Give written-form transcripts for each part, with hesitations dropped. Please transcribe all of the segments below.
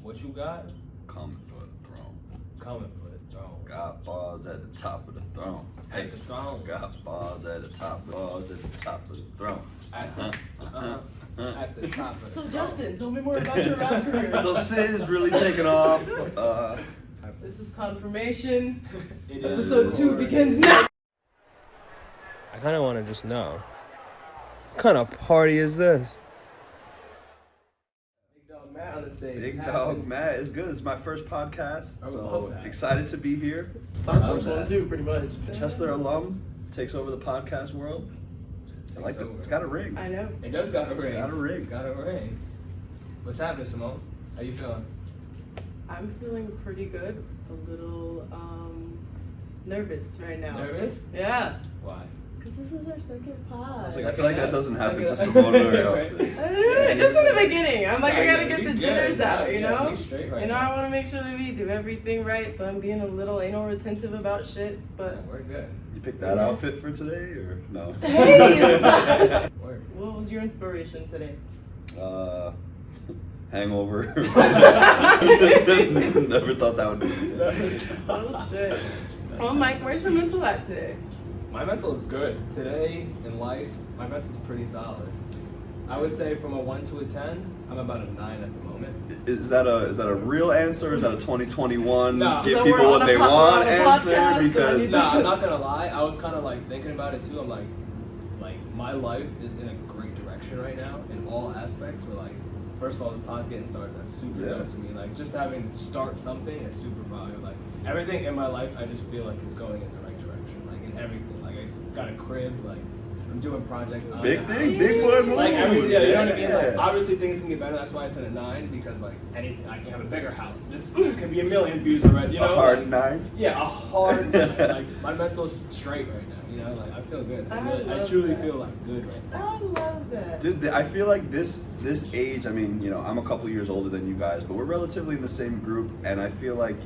What you got? Coming for the throne. Coming for the throne. Got bars at the top of the throne. At the throne. Got bars at the top of the throne. At the top of the So throne. Justin, tell me more about your rap career. So Sid is really taking off. This is confirmation. It Episode is. 2 begins now. I kind of want to just know. What kind of party is this? Big Dog Matt on the stage. Big What's Dog happening? Matt is good. It's my first podcast, I so love that. excited to be here. It's our first one too, pretty much. Chester alum takes over the podcast world. I like it. It's got a ring. I know. It does got a ring. got a ring. It's got a ring. What's happening, Simone? How you feeling? I'm feeling pretty good. A little nervous right now. Nervous? Yeah. Why? Because this is our second pod. It's like, I feel like that doesn't happen to Second- Simone very Right. often. I don't know, just in the beginning. I'm like, I Nah, gotta yeah, get we the good. jitters out, you Yeah, know? we straight right You know, now. I want to make sure that we do everything right, so I'm being a little anal retentive about shit, but... We're good. You picked that outfit for today, or no? Hey, stop. Word. What was your inspiration today? Hangover. Never thought that would be. Oh, shit. Well, Mike, where's your mental at today? My mental is good. Today in life, my mental is pretty solid. I would say from a 1 to a 10, I'm about a 9 at the moment. Is that a real answer? Is that a 2021 No. give So people we're what on they a want we're on a answer? podcast, Because No, I'm not gonna lie. I was kind of like thinking about it too. I'm like my life is in a great direction right now in all aspects. We're like, first of all, this pod's getting started. That's super Yeah. dope to me. Like just having to start something is super fire. Like everything in my life, I just feel like it's going in the right direction. Like in everything. Like I got a crib. Like I'm doing projects. On big the things, house. big boy moves. Like everything, yeah, you know what I mean? Like Yeah. obviously things can get better. That's why I said a 9 because like anything, I can have a bigger house. This could be a million views already. You know, A hard like, 9. yeah, a hard 9. Like my mental's straight right now. You know, like I feel good. I love truly that. feel like good right now. I love that. Dude, I feel like this age, I mean, you know, I'm a couple years older than you guys, but we're relatively in the same group, and I feel like,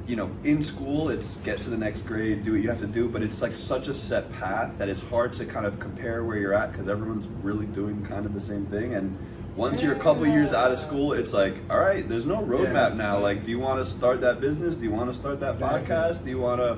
you know, in school, it's get to the next grade, do what you have to do, but it's like such a set path that it's hard to kind of compare where you're at because everyone's really doing kind of the same thing. And once you're a couple years out of school, it's like, all right, there's no roadmap Yeah. now. Like, do you want to start that business? Do you want to start that Exactly. podcast? Do you want to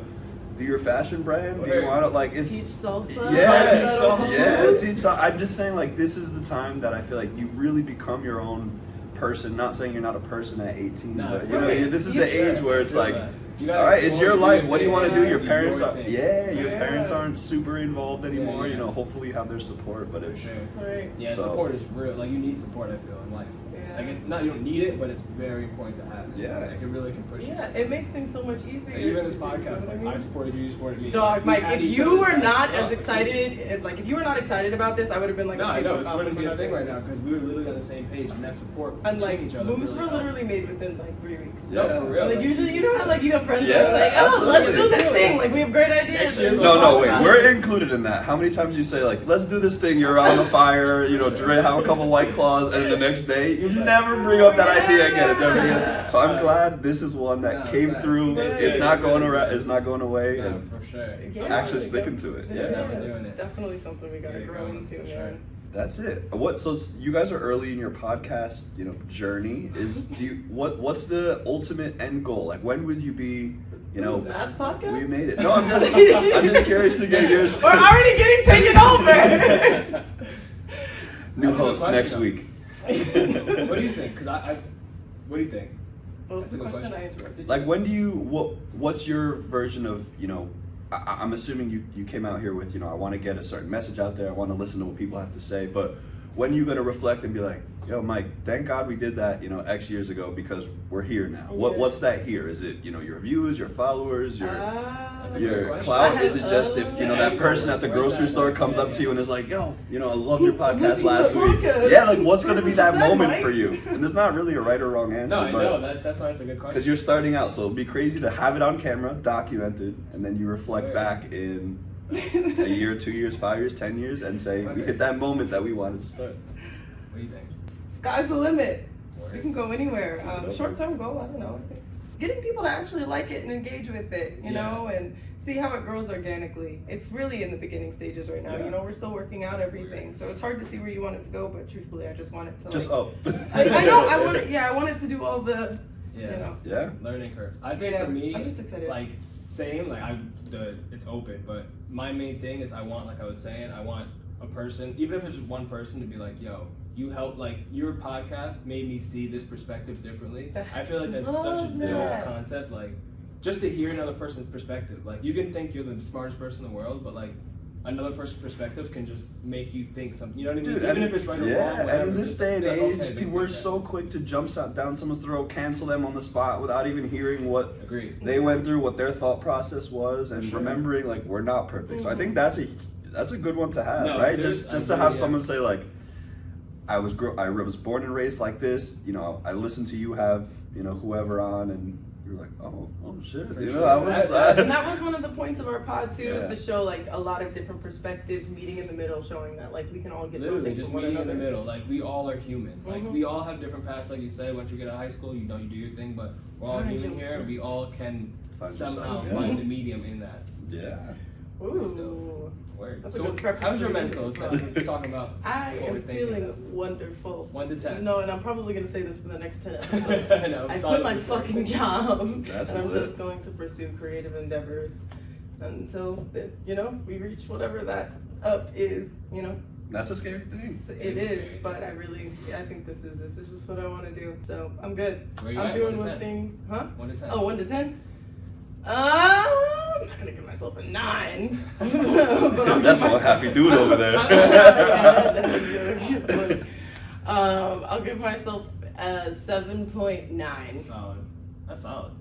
do your fashion brand? Do you Word. want to, like, it's Teach salsa? yeah, Salsa. yeah, teach salsa. I'm just saying, like, this is the time that I feel like you really become your own person. Not saying you're not a person at 18, No, but you know, right. this is You the sure. age where it's Feel like, that. You gotta all right, it's explore, your do life. your What do you thing. want to do? Your Do parents, your are, thing. yeah, your Yeah. parents aren't super involved anymore. Yeah. You know, hopefully you have their support, but For it's sure. Right. Yeah, So- support is real. Like you need support. I feel in life. Yeah. Like it's not you don't need it, but it's very important to have. Yeah. Like it really can push you. Yeah, somewhere. it makes things so much easier. Like, even this You know podcast, what I like mean? I supported you, you supported me. Dog, We Mike, had if each you other's were backs. not Oh, as excited, if you were not excited about this, I would have been like, No, I okay, know fuck this off, wouldn't be I'm a thing good. right now because we were literally on the same page, and that support And like, between each other. moves really were helped. literally made within like 3 weeks. No, for real. Like usually, you know how like you have friends Yeah, that are like, oh, let's do absolutely. this thing. Like we have great ideas. Next year's and No, we'll no, talk wait. about We're it. included in that. How many times do you say like, "Let's do this thing"? You're on the fire, you know, have a couple White Claws, and then the next day you never bring up that idea again. It never again. So I'm glad this is one that No, came facts. through. Yeah, It's yeah, not yeah, going yeah. around. It's not going away. No, And for sure. Yeah, actually like, sticking to it. This Yeah. we're is doing it. definitely something we gotta Yeah, grow going, into, for man. sure. That's it. What? So you guys are early in your podcast, you know, journey. What's the ultimate end goal? Like, when would you be? You know, Matt's podcast? we made it. No, I'm just curious to get yours. We're already getting taken over. New That's a good host question, next though. week. What do you think? Because what do you think? What was That's the a good question? I question. interrupted you. Like, when do you? What's your version of, you know? I'm assuming you came out here with, you know, I want to get a certain message out there. I want to listen to what people have to say. But when you gonna reflect and be like, yo, Mike, thank God we did that, you know, X years ago because we're here now. Yeah. What's that here? Is it, you know, your views, your followers, your That's a good your question. clout? I Is it just if, you know, that person at the grocery store comes up to you and is like, yo, you know, I love your podcast Listen to last the week. podcast. Yeah, like what's gonna be What that you said, moment Mike? for you? And there's not really a right or wrong answer, No, I but know that's why it's a good question. because you're starting out, so it'd be crazy to have it on camera, documented, and then you reflect Right. back in a year, 2 years, 5 years, 10 years, and say we hit that moment that we wanted to start. What do you think? Sky's the limit. Word. We can go anywhere. Okay. Short term goal, I don't know. getting people to actually like it and engage with it, you know, and see how it grows organically. It's really in the beginning stages right now. You know, we're still working out everything, so it's hard to see where you want it to go. But truthfully, I just want it to just like, up. I know. I want it to do all the. You know. Learning curves. I think for me, I'm just excited. like same, like it's open, but my main thing is I want, like I was saying, I want a person, even if it's just one person, to be like, yo, you help, like your podcast made me see this perspective differently. I feel like that's such a dope concept, like just to hear another person's perspective. Like you can think you're the smartest person in the world, but like another person's perspective can just make you think something. You know what I mean? Dude, even if it's right or wrong. Yeah, and in this day and age, okay, people are so quick to jump down someone's throat, cancel them on the spot without even hearing what they went through, what their thought process was, and remembering like we're not perfect. So I think that's a good one to have, right? Just to have someone say like, I was born and raised like this. You know, I listened to you have whoever on, and you're like, oh shit. And that was one of the points of our pod too, is to show like a lot of different perspectives, meeting in the middle, showing that like we can all get something just from one meeting another. in the middle. Like we all are human. Like we all have different paths, like you said. Once you get out of high school, you do your thing, but we're all human here. We all can somehow find the medium in that. Ooh. Word. That's So a good preface how's your for the mental? evening. We're talking about. I what we're am thinking feeling of. wonderful. 1 to 10. No, and I'm probably gonna say this for the next 10 episodes. I know. I quit my fucking job, and I'm lit. just going to pursue creative endeavors until we reach whatever that up is. That's a scary thing. It is, but I think this is what I want to do. So I'm good. Where you I'm at? doing 1 to what 10? things, huh? 1 to 10. Oh, 1 to 10. I'm not gonna give myself a 9. But That's one happy dude over there. I'll give myself a 7.9. Solid. That's solid.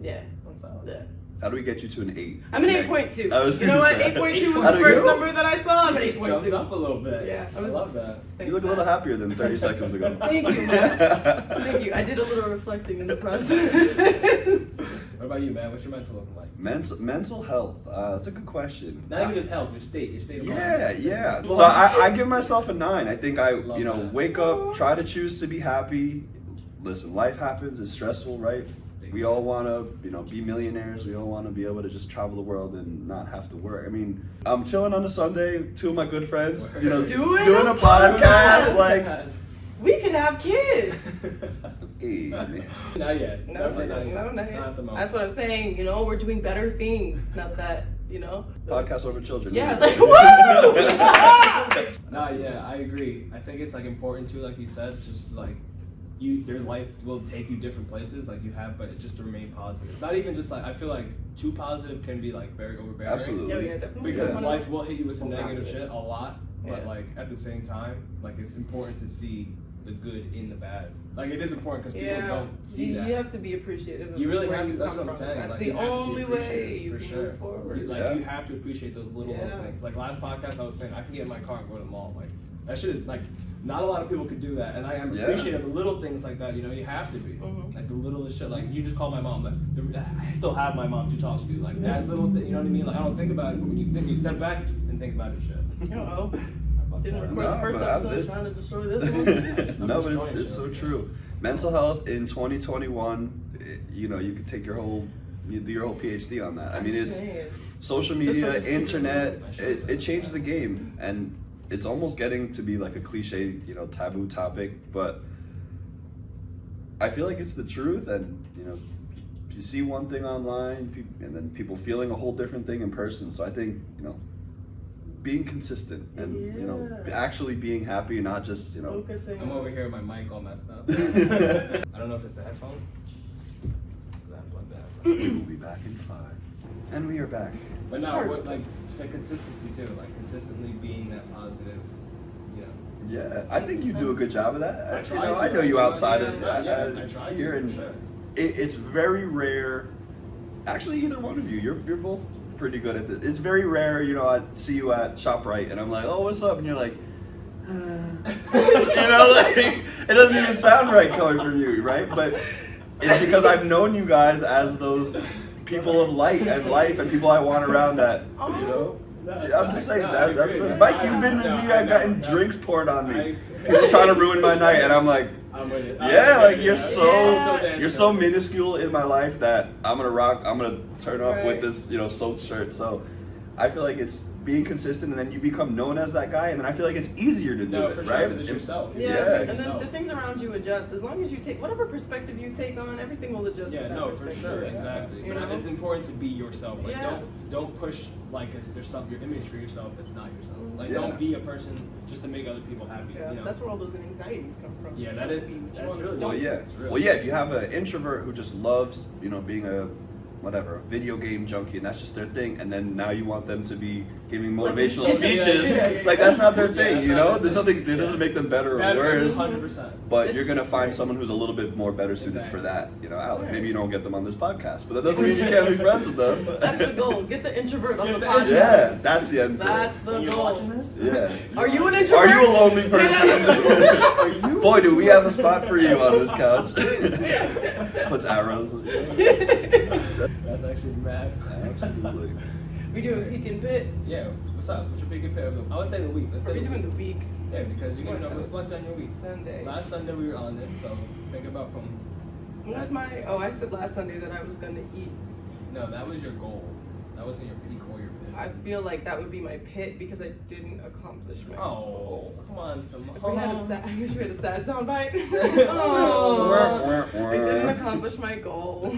Yeah. That's solid. Yeah. How do we get you to an 8? I'm an 8.2. I was You know what? gonna say. 8.2 was How the do first you? number that I saw. I'm an 8.2. Jumped up a little bit. Yeah, I love that. You look a little happier than 30 seconds ago. Thank you, man. Thank you. I did a little reflecting in the process. What about you, man? What's your mental looking like? Mental health. That's a good question. Not even just health, your state of mind. Yeah. So I give myself a 9. I think I Love wake up, try to choose to be happy. Listen, life happens. It's stressful, right? We all want to, be millionaires. We all want to be able to just travel the world and not have to work. I mean, I'm chilling on a Sunday. 2 of my good friends, doing a podcast. Like, we could have kids. hey, Not yet. No, Definitely not yet. Not at the moment. That's what I'm saying. We're doing better things. Not that, podcast over children. Yeah, like, woo! Nah, yeah, I agree. I think it's like important too, like you said, just like your life will take you different places, like you have, but it's just to remain positive. Not even just like, I feel like too positive can be like very overbearing. Absolutely. Yeah, definitely. Because life will hit you with some Full negative practice. shit a lot, but Yeah. like at the same time, like it's important to see the good in the bad. Like it is important because people don't see that. You have to be appreciative of You really where have to. you That's come what I'm from. saying. That's Like, the you have to be only way appreciative, you for can sure. move forward. You have to appreciate those little things. Like last podcast, I was saying I can get in my car and go to the mall. Like that shit. Like not a lot of people could do that, and I am appreciative of little things like that. You have to be like the littlest shit. Like you just call my mom. Like I still have my mom to talk to. Like that little thing. You know what I mean? Like I don't think about it, but when you step back and think about it, shit. Didn't record the first episode trying to destroy this one. No, but it's so true. Mental health in 2021, you could take you do your whole PhD on that. I mean, it's social media, internet, it changed the game, and it's almost getting to be like a cliche, taboo topic, but I feel like it's the truth, and you see one thing online, and then people feeling a whole different thing in person. So I think being consistent and actually being happy, not just focusing. I'm over here with my mic all messed up. I don't know if it's the headphones. We will be back in 5, and we are back. But no, like the consistency too, like consistently being that positive. Yeah, I think you do a good job of that. I know you outside of I try here, to, and for sure. it's very rare. Actually, either one of you, you're both pretty good at this. It's very rare, I see you at ShopRite, and I'm like, oh, what's up? And you're like, like it doesn't even sound right coming from you, right? But it's because I've known you guys as those people of light and life and people I want around that, I'm just saying that's Mike, you've been with me, I've gotten drinks poured on me. People trying to ruin my night, and I'm like, I'm with it. Yeah, like you're Yeah. you're so minuscule in my life that I'm gonna turn up with this, soaked shirt. So I feel like it's being consistent, and then you become known as that guy, and then I feel like it's easier to do it, for right? sure, 'cause it's yourself. Yeah, and yourself. then the things around you adjust. As long as you take whatever perspective you take on, everything will adjust. Yeah, to that no, for perspective. sure, exactly. You But know? it's important to be yourself. Like, Yeah. don't push like your image for yourself that's not yourself. Like, Yeah. don't be a person just to make other people happy. Yeah, You know? that's where all those anxieties come from. Yeah, Trying that to is- be what you that's wanna really be. Well, yeah. It's real. Well, yeah. If you have an introvert who just loves, being a video game junkie, and that's just their thing, and then now you want them to be giving motivational Yeah, speeches, yeah. like that's not their Yeah, thing, that's you not know? their There's thing. something that doesn't make them better or worse. 100%. But It's you're gonna find true. someone who's a little bit more better suited for that, Alec. Right. Maybe you don't get them on this podcast, but that doesn't mean you can't be friends with them. That's the goal. Get the introvert on Get the the podcast. Yeah, that's the end goal. That's the When you're goal. watching this, Yeah. Are you an introvert? Are you a lonely person? Are you? Boy, do we have a spot for you on this couch. Puts arrows. That's actually mad. Absolutely. We doing peak and pit. Yeah. What's up? What's your biggest pick of the? I would say the week. Let's Are say we the doing week. the week? Yeah, because you What, can that was reflect on your week. Sunday. Last Sunday we were on this, so think about from. What was my? Oh, I said last Sunday that I was gonna eat. No, that was your goal. That wasn't your peak or your pit. I feel like that would be my pit because I didn't accomplish my goal. Oh, come on, Simone. If we had a sad, I wish we had a sad soundbite. Wah, Oh, wah, I didn't wah. accomplish my goal.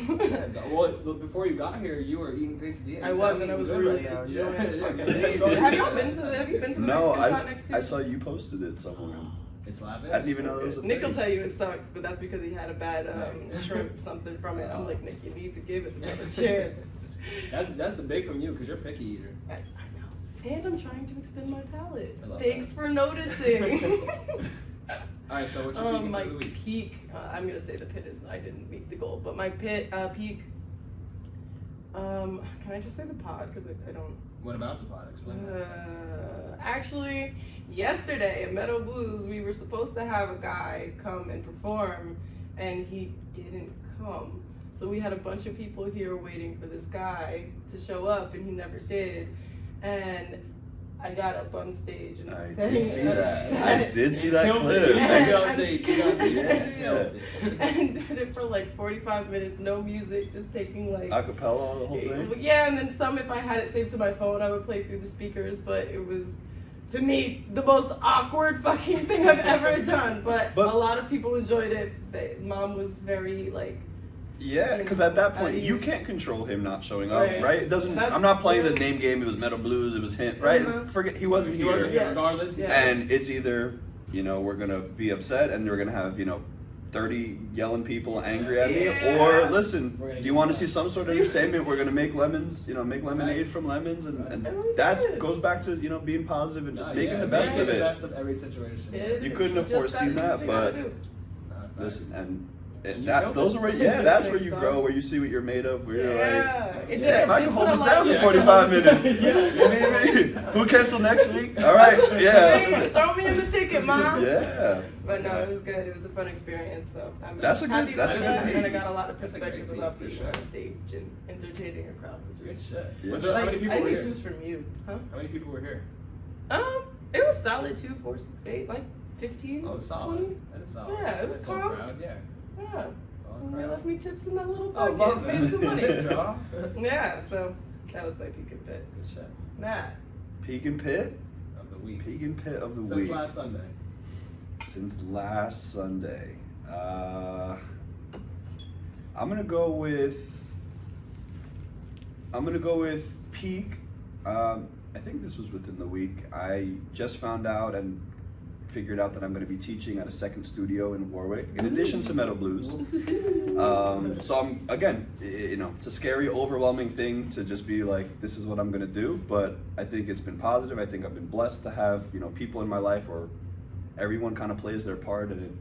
Well, before you got here, you were eating quesadillas. I was, and I was really enjoying it. Have y'all been to the? Have you been to the No, Mexican spot next to? I saw you posted it somewhere. It's slapping. I didn't even know there was a Nick will thing. tell you it sucks, but that's because he had a bad shrimp something from it. I'm like, Nick, you need to give it another chance. That's the big from you because you're a picky eater. I know. And I'm trying to expand my palate. I love Thanks for noticing. All right, so what's your peak My of the week? peak, I'm gonna say the pit is, I didn't meet the goal, but my peak, can I just say the pod, because I don't, What about the pod? Explain that. actually, yesterday at Meadow Blues, we were supposed to have a guy come and perform, and he didn't come. So we had a bunch of people here waiting for this guy to show up, and he never did. And I got up on stage and I sang did see a that. set. I did see that Killed clip. it. Yeah. Get on stage. Get on stage. Yeah. Killed it. And did it for like 45 minutes, no music, just taking like Acapella, the whole thing. yeah, and then some, if I had it saved to my phone, I would play through the speakers, but it was, to me, the most awkward fucking thing I've ever done. But a lot of people enjoyed it. Mom was very like, Yeah, because at that point At you ease. can't control him not showing up, Right. right? It doesn't. That's- I'm not playing the yeah. name game. It was Metal Blues. It was him, right? Mhm. Forget he wasn't He here. wasn't here Yes. regardless. Yes. And it's either we're gonna be upset and we're gonna have 30 yelling people angry at me, Yeah. or listen, We're gonna do you get want to that. see some sort of entertainment? We're gonna make lemons, make lemonade Facts. from lemons, and And we that did. goes back to being positive and just Nah, making yeah, the best making of the it. best of every situation. it You is. couldn't have just foreseen gotta that, do what you gotta but do. Nah, facts. listen, and And you that built those it. are where that's where you Thanks, grow, Dom. where you see what you're made of. Where you're Yeah, like, it did. yeah, I It can did hold put this a down lot- for 45 minutes. Yeah. You need me? Who cares till next week? All right, Hey, yeah, throw me in the ticket, Mom. yeah. But no, it was good. It was a fun experience. So I'm That's a good- happy that's for a good that. peak. And I got a lot of That's a perspective great about peak, for being on sure. stage and entertaining a crowd. Good Which was shit. Yeah. Was there, how many people I were need here? tips from you, huh? How many people were here? It was solid. 2, 4, 6, 8, like 15, Oh, solid. 20. That is solid. Yeah, it was That's all calm. crowd, yeah. Yeah. Solid And they crowd. left me tips in that little Oh, bucket. love Made some money. Tip jar. Yeah, so that was my peak and pit. Good shit. Matt. Peak and pit, Of the week. peak and pit of the Since week last Sunday. since last Sunday. I'm gonna go with peak. I think this was within the week. I just found out and figured out that I'm going to be teaching at a second studio in Warwick, in addition to Meadow Blues. So I'm again, it's a scary, overwhelming thing to just be like, this is what I'm going to do. But I think it's been positive. I think I've been blessed to have people in my life where everyone kind of plays their part and it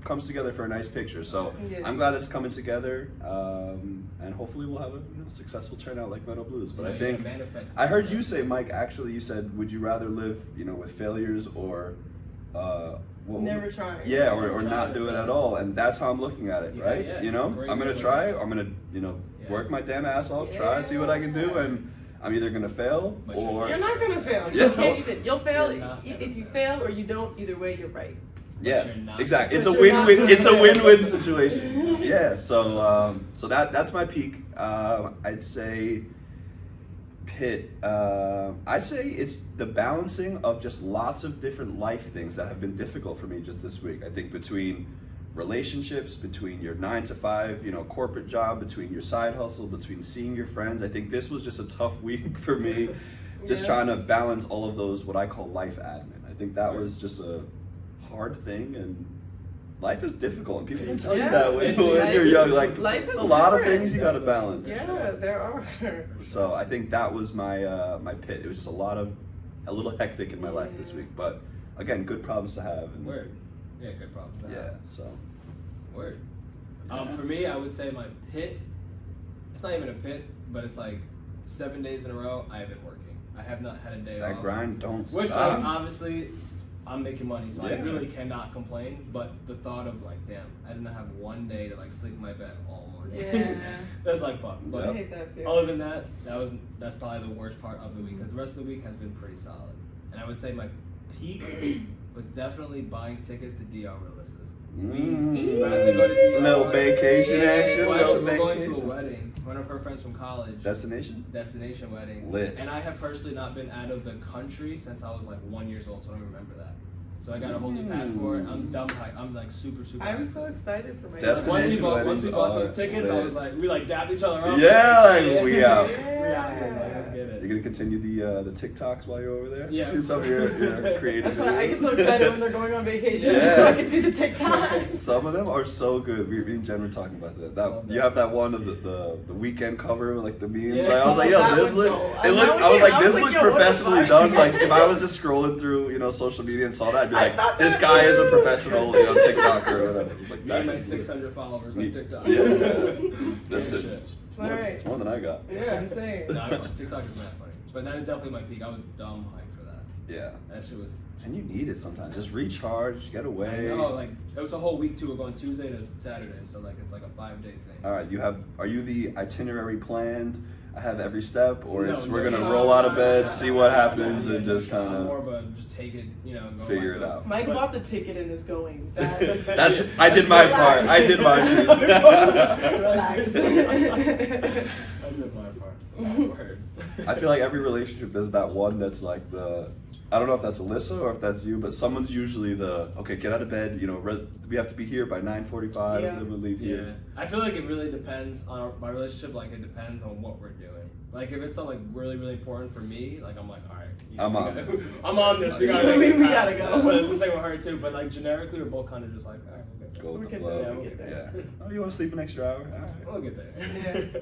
comes together for a nice picture. So Yeah. I'm glad it's coming together, and hopefully we'll have a successful turnout like Meadow Blues. But I think I heard you say, Mike. Actually, you said, would you rather live with failures or Never trying. Yeah, or Never not try do to it at fail. all, and that's how I'm looking at it, Yeah, right? yeah, it's a great I'm gonna way to try. look at I'm gonna Yeah. work my damn ass off, try, see what I can do, and I'm either gonna fail But or You're not gonna fail. Yeah. You can't even. You'll fail You're not if gonna you fail. fail or you don't. Either way, you're right. Yeah, you're not. exactly. It's a But you're win-win. not. It's a win-win situation. Yeah. So that's my peak. I'd say Pitt. I'd say it's the balancing of just lots of different life things that have been difficult for me just this week. I think between relationships, between your 9 to 5, corporate job, between your side hustle, between seeing your friends. I think this was just a tough week for me. Just trying to balance all of those, what I call life admin. I think that was just a hard thing, and life is difficult, and people don't tell you that when you're young. Like, there's a lot of things you got to balance. Yeah, there are. So I think that was my my pit. It was just a little hectic in my life this week, but again, good problems to have. And, Word. Yeah, good problem to have. Yeah. So. Word. For me, I would say my pit. It's not even a pit, but it's like 7 days in a row I have been working. I have not had a day off. That grind don't Which, stop. like, obviously, I'm making money, so I really cannot complain. But the thought of like, damn, I didn't have one day to like sleep in my bed all morning. Yeah. That's like fun. But I hate that feeling. other than that, that's probably the worst part of the week, because the rest of the week has been pretty solid. And I would say my peak was definitely buying tickets to DR releases. We about to go to DR. Little vacation action. Well, Little actually, we're going to a vacation. wedding. One of her friends from college. Destination? Destination wedding. Lit. And I have personally not been out of the country since I was like 1 year old, so I don't remember that. So I got a whole new passport. I'm dumb hyped. I'm like super I'm hyped. so excited for my Destination Once we bought those tickets, I was like, we like dapped each other up. Yeah, like, we out. We out here, like, let's get it. You're gonna continue the TikToks while you're over there? Yeah. See some of your creative. That's why I get so excited when they're going on vacation, Yeah. just so I can see the TikToks. Some of them are so good. Me and Jen were talking about that. You have that one of the weekend cover with like the memes. Yeah. Like, I was like, yo, That this would look. go. It looked. I was like, this looks yo, what the professionally fuck? done. Like, if I was just scrolling through, social media and saw that, I'd be I like, thought this that guy is a too. professional, TikToker or whatever. It's like, Me and that my is 600 followers on Me- TikTok. Yeah, that's Yeah, it. shit. It's more, Alright. it's more than I got. Yeah, I'm saying. No, I don't know. TikTok is mad funny. But that is definitely my peak. I was dumb hyped for that. Yeah. That shit was. And you need it sometimes. Just recharge, get away. I know, like, it was a whole week too. We're going Tuesday to Saturday, so like it's like a 5-day thing. All right, are you the itinerary planned? I have every step, or No, it's we're no, gonna no, roll out of no, bed, no, see no, what no, happens, no, and no, just no, kind I'm more of of a just take it, go figure like it that. out. Mike But- bought the ticket and is going. That's I did my part. I did my part. Relax. I did my part. Word. I feel like every relationship there's that one that's like I don't know if that's Alyssa or if that's you, but someone's usually okay, get out of bed, we have to be here by 9:45, Yeah. and then we'll leave Yeah, here. I feel like it really depends on my relationship. Like, it depends on what we're doing. Like, if it's something like really, really important for me, like, I'm like, all right, I'm we on gotta- this. I'm on this. We gotta We make this gotta happen. go. But it's the same with her too. But like generically, we're both kind of just like, all right, we'll get there. Go with We'll the get flow. there, we'll get there. Yeah. Oh, you want to sleep an extra hour? All right. We'll get there. Yeah.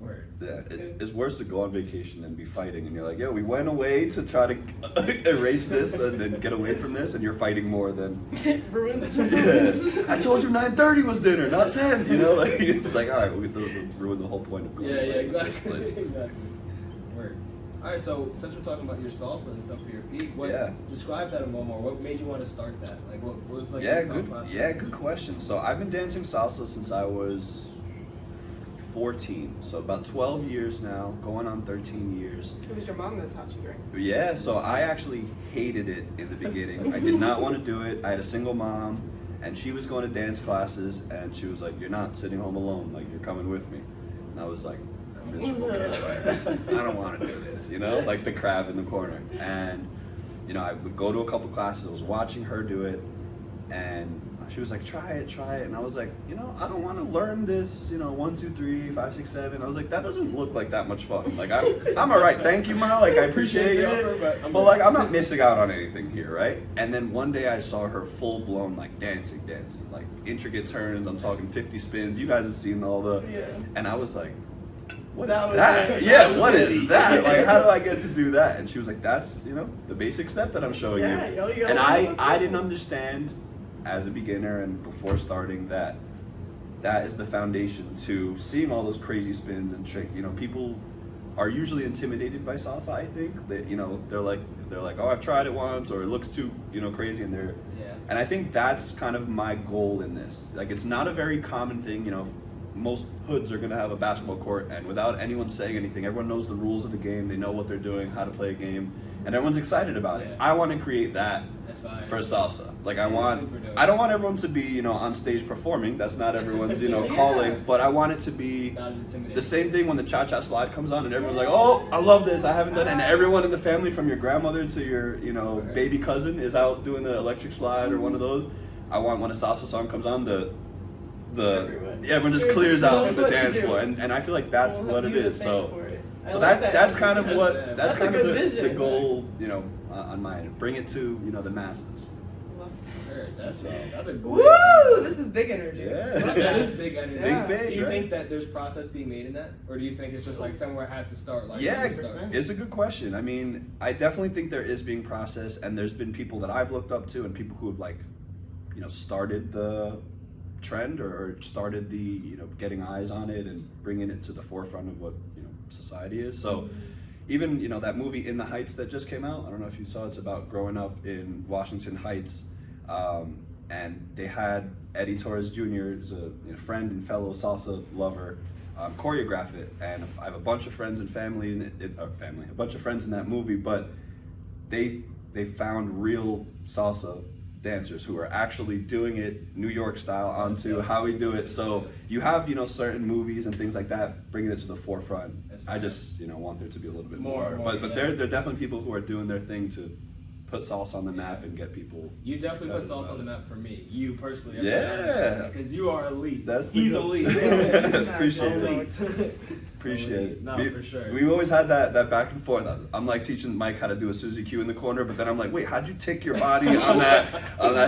Word. Yeah, good. it's worse to go on vacation than be fighting, and you're like, yo, we went away to try to erase this and then get away from this, and you're fighting more than. Ruins to ruins. I told you 9:30 was dinner, not 10. Like it's like, all right, we ruin the whole point of going. Yeah, away in the exactly. first place. Exactly. Word. All right, so since we're talking about your salsa and stuff for your peak, describe that a little more. What made you want to start that? Like, what was like Yeah, your thought good. process? Yeah, good question. So I've been dancing salsa since I was 14, so about 12 years now, going on 13 years. It was your mom that taught you, right? Yeah, so I actually hated it in the beginning. I did not want to do it. I had a single mom, and she was going to dance classes, and she was like, "You're not sitting home alone. Like, you're coming with me." And I was like, "I'm miserable. I don't want to do this." Like the crab in the corner. And I would go to a couple classes. I was watching her do it, and she was like, try it. And I was like, I don't want to learn this, 1, 2, 3, 5, 6, 7. I was like, that doesn't look like that much fun. Like, I'm all right. Thank you, Ma. Like, I appreciate it. But like, I'm not missing out on anything here, right? And then one day I saw her full blown, like, dancing. Like, intricate turns. I'm talking 50 spins. You guys have seen all the. Yeah. And I was like, what That is was that? it. Yeah, That was what it. is that? Like, how do I get to do that? And she was like, that's, the basic step that I'm showing Yeah, you. yo, you gotta And learn I something. didn't understand as a beginner and before starting that is the foundation to seeing all those crazy spins and tricks. People are usually intimidated by salsa, I think. They, they're like, oh, I've tried it once, or it looks too, crazy, and and I think that's kind of my goal in this. Like, it's not a very common thing, most hoods are gonna have a basketball court, and without anyone saying anything, everyone knows the rules of the game, they know what they're doing, how to play a game, and everyone's excited about it. I want to create that That's fine. for salsa. Like I I don't want everyone to be, on stage performing. That's not everyone's, calling. But I want it to be Not intimidating. the same thing when the cha-cha slide comes on and everyone's like, oh, I love this. I haven't done it. And everyone in the family, from your grandmother to your, baby cousin, is out doing the electric slide or one of those. I want when a salsa song comes on, everyone just clears out the dance floor, and I feel like that's what it is. So that's kind of what that's kind of the goal, on my end. Bring it to the masses. That's a great. Woo! This is big energy. Yeah, that is big energy. Yeah. Big, do you right? think that there's process being made in that, or do you think it's just like somewhere it has to start? Like Yeah, start? it's a good question. I mean, I definitely think there is being process, and there's been people that I've looked up to, and people who have started the trend or started the getting eyes on it and bringing it to the forefront of what society is. So even that movie In the Heights that just came out, I don't know if you saw. It's about growing up in Washington Heights, and they had Eddie Torres Jr. is a friend and fellow salsa lover, choreograph it, and I have a bunch of friends and a bunch of friends in that movie, but they found real salsa dancers who are actually doing it New York style onto how we do it. So you have certain movies and things like that bringing it to the forefront. I just want there to be a little bit more. But there are definitely people who are doing their thing to put salsa on the map and get people. You definitely put salsa on the map for me. You personally. Yeah. Because you are elite. He's elite. Appreciate it. Elite. Appreciate it. No, for sure. We've always had that back and forth. I'm like teaching Mike how to do a Suzy Q in the corner, but then I'm like, wait, how'd you tick your body on that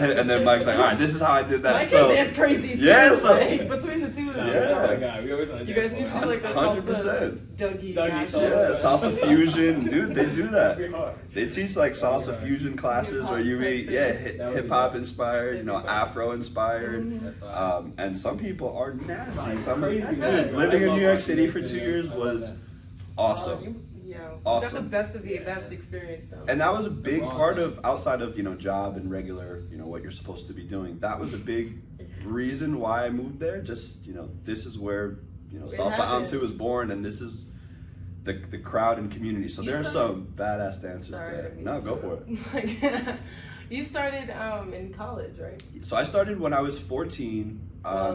hit? And then Mike's like, all right, this is how I did that. Mike can dance crazy too. Yeah, so between the two of them. Yeah. my God. We always You guys need to do like a 100%. salsa Dougie salsa. Yeah, salsa fusion, dude. They do that. Pretty hard. They teach like salsa fusion classes where you read, hip hop inspired, Afro inspired. That's fine. And some people are nasty. Some crazy, dude, man. living I in love New York watching City those for 2 videos. years I love was that. awesome. You Awesome. got the best of the best experience though. And that was a big Awesome. part of, outside of job and regular what you're supposed to be doing. That was a big reason why I moved there. Just this is where Salsa happened. Antu was born, and this is the crowd and community. So You there are started- some badass dancers there. No, go for it. You started in college, right? So I started when I was 14.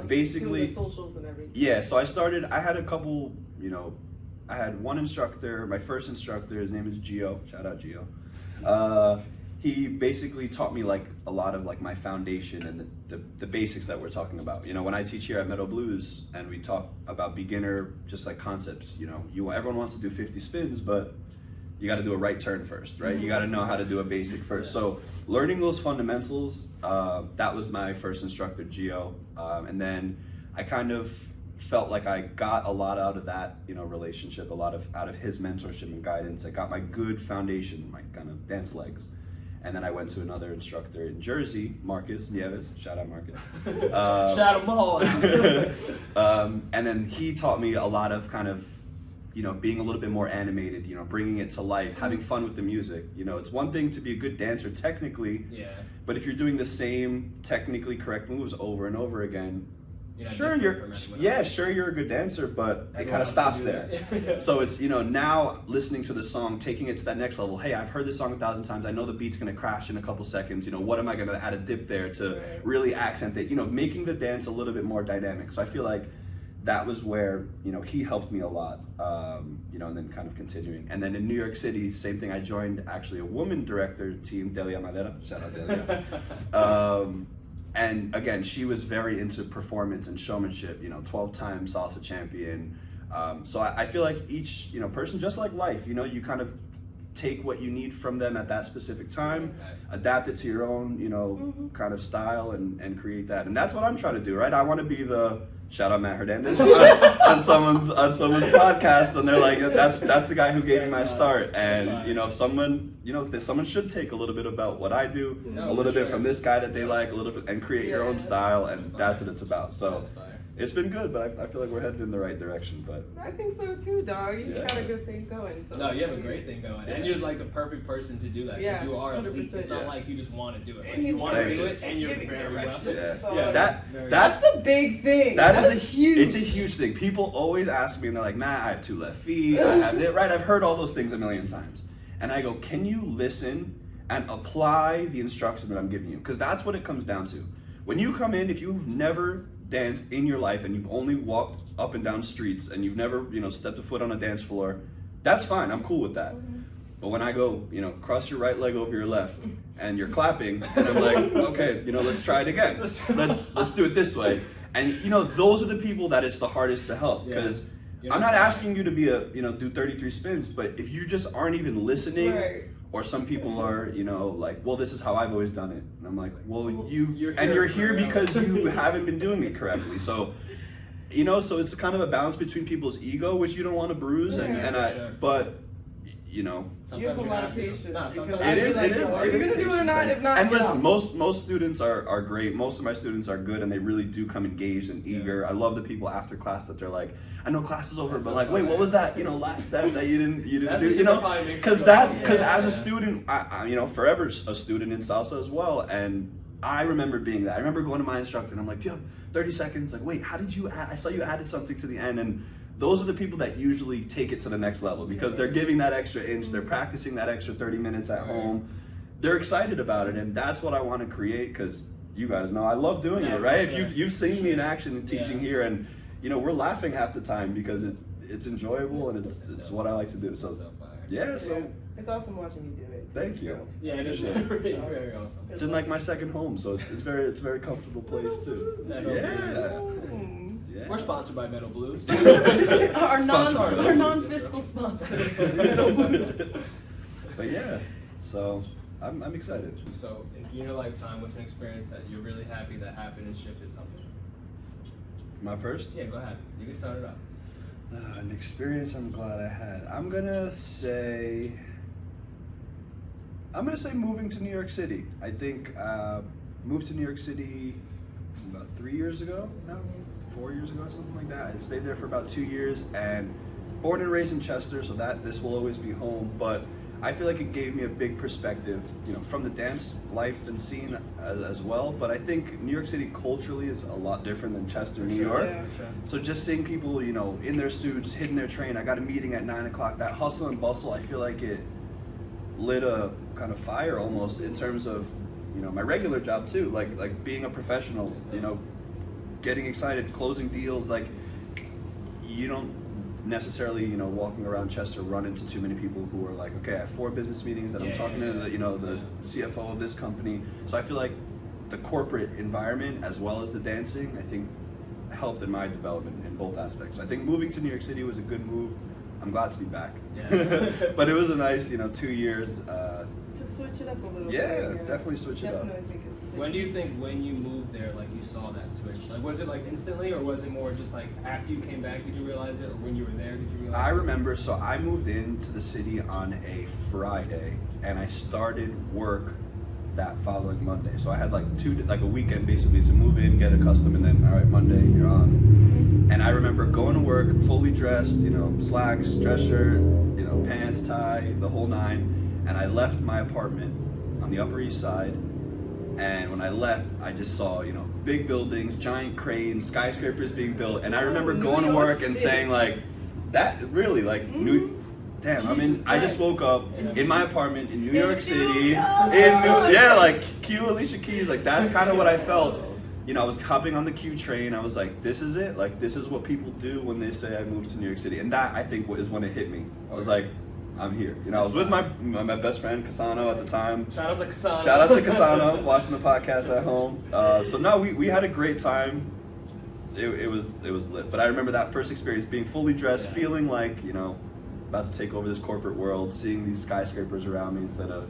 Basically, doing the socials and everything. yeah. So I had a couple. I had one instructor. My first instructor, his name is Gio. Shout out Gio. He basically taught me like a lot of like my foundation and the basics that we're talking about. When I teach here at Meadow Blues and we talk about beginner, just like concepts. Everyone wants to do 50 spins, but you got to do a right turn first, right? You got to know how to do a basic first. So learning those fundamentals, that was my first instructor, Gio. And then I kind of felt like I got a lot out of that, relationship, a lot out of his mentorship and guidance. I got my good foundation, my kind of dance legs. And then I went to another instructor in Jersey, Marcus Nieves. Shout out Marcus. Shout them all out. And then he taught me a lot of kind of, being a little bit more animated, bringing it to life, having fun with the music. It's one thing to be a good dancer technically, but if you're doing the same technically correct moves over and over again, sure you're a good dancer, but it kind of stops there. So it's now listening to the song, taking it to that next level. Hey, I've heard this song 1,000 times. I know the beat's gonna crash in a couple seconds. What am I gonna add a dip there to really accent it? Making the dance a little bit more dynamic. So I feel like that was where he helped me a lot. And then kind of continuing. And then in New York City, same thing. I joined actually a woman director team, Delia Madera. Shout out Delia. And again, she was very into performance and showmanship, 12-time salsa champion. So I feel like each, person, just like life, you kind of take what you need from them at that specific time, adapt it to your own, kind of style and create that. And that's what I'm trying to do, right? I want to be the, shout out Matt Hernandez, on someone's podcast, and they're like, that's the guy who gave me my start. And if someone should take a little bit about what I do, a little bit from this guy that they like, a little bit, and create your own style, and that's what it's about. So it's been good, but I feel like we're headed in the right direction. But I think so too, dog. You got a good thing going. So. No, you have a great thing going, and you're like the perfect person to do that. Because you are elite. It's not like you just want to do it. Like, you want to do it, and you're very well. That's the big thing. It's a huge thing. People always ask me, and they're like, Matt, I have 2 left feet. I have it, right? I've heard all those things a million times. and I go, can you listen and apply the instruction that I'm giving you? Because that's what it comes down to. When you come in, if you've never danced in your life and you've only walked up and down streets and you've never, stepped a foot on a dance floor, that's fine. I'm cool with that. But when I go, cross your right leg over your left and you're clapping, and I'm like, okay, let's try it again. Let's do it this way. And those are the people that it's the hardest to help, because I'm not asking you to be do 33 spins, but if you just aren't even listening, right. Or some people are, like, well, this is how I've always done it. And I'm like, well, you're here because you haven't been doing it correctly. So, so it's kind of a balance between people's ego, which you don't want to bruise, but you have a lot of patience. It is. Are you gonna do it or not? If not, and listen, most students are great. Most of my students are good, and they really do come engaged and eager. I love the people after class that they're like, I know class is over, but like, wait, what was that? Last step that you didn't do? Because as a student, I forever a student in salsa as well, and I remember being that. I remember going to my instructor, and I'm like, do you have 30 seconds? Like, wait, how did you? I saw you added something to the end, and those are the people that usually take it to the next level, because they're giving that extra inch, they're practicing that extra 30 minutes at home, they're excited about it, and that's what I want to create, because you guys know I love doing it, right? If you've seen me in action and teaching here, and we're laughing half the time because it's enjoyable and it's what I like to do. So it's awesome watching you do it. Thank you. Yeah, it is very, very awesome. It's in like my second home, so it's a very comfortable place too. We're sponsored by Meadow Blues. our non-fiscal sponsor, Meadow Blues. But so I'm excited. So in your lifetime, what's an experience that you're really happy that happened and shifted something? My first? Yeah, go ahead. You can start it up. An experience I'm glad I had. I'm gonna say moving to New York City. I think moved to New York City about 3 years ago now. 4 years ago, something like that. I stayed there for about 2 years, and born and raised in Chester, so this will always be home. But I feel like it gave me a big perspective, from the dance life and scene as well. But I think New York City culturally is a lot different than Chester, New York. Yeah, sure. So just seeing people, in their suits, hitting their train. I got a meeting at 9 o'clock. That hustle and bustle, I feel like it lit a kind of fire almost in terms of, my regular job too, like being a professional, getting excited, closing deals. Like, you don't necessarily, walking around Chester run into too many people who are like, okay, I have 4 business meetings that I'm talking to the CFO of this company. So I feel like the corporate environment as well as the dancing, I think, helped in my development in both aspects. So I think moving to New York City was a good move. I'm glad to be back. But it was a nice, 2 years. To switch it up a little bit. Yeah, definitely switch it up. Think it's when do you think when you moved there, you saw that switch? Was it instantly, or was it more just after you came back, did you realize it, or when you were there, did you realize it? I remember, so I moved into the city on a Friday, and I started work that following Monday. So I had a weekend basically to move in, get accustomed, and then all right, Monday you're on. And I remember going to work fully dressed, slacks, dress shirt, pants, tie, the whole nine. And I left my apartment on the Upper East Side, and when I left, I just saw, big buildings, giant cranes, skyscrapers being built, and I remember going to work and saying that really, I just woke up in my apartment in New York City, cue Alicia Keys, that's kind of what I felt. I was hopping on the Q train, I was like, this is it, this is what people do when they say I moved to New York City, and that, I think, is when it hit me. I was like, I'm here. I was with my best friend Casano at the time. Shout out to Casano. Shout out to Casano, watching the podcast at home. So no, we had a great time. It was lit. But I remember that first experience, being fully dressed, feeling like about to take over this corporate world, seeing these skyscrapers around me instead of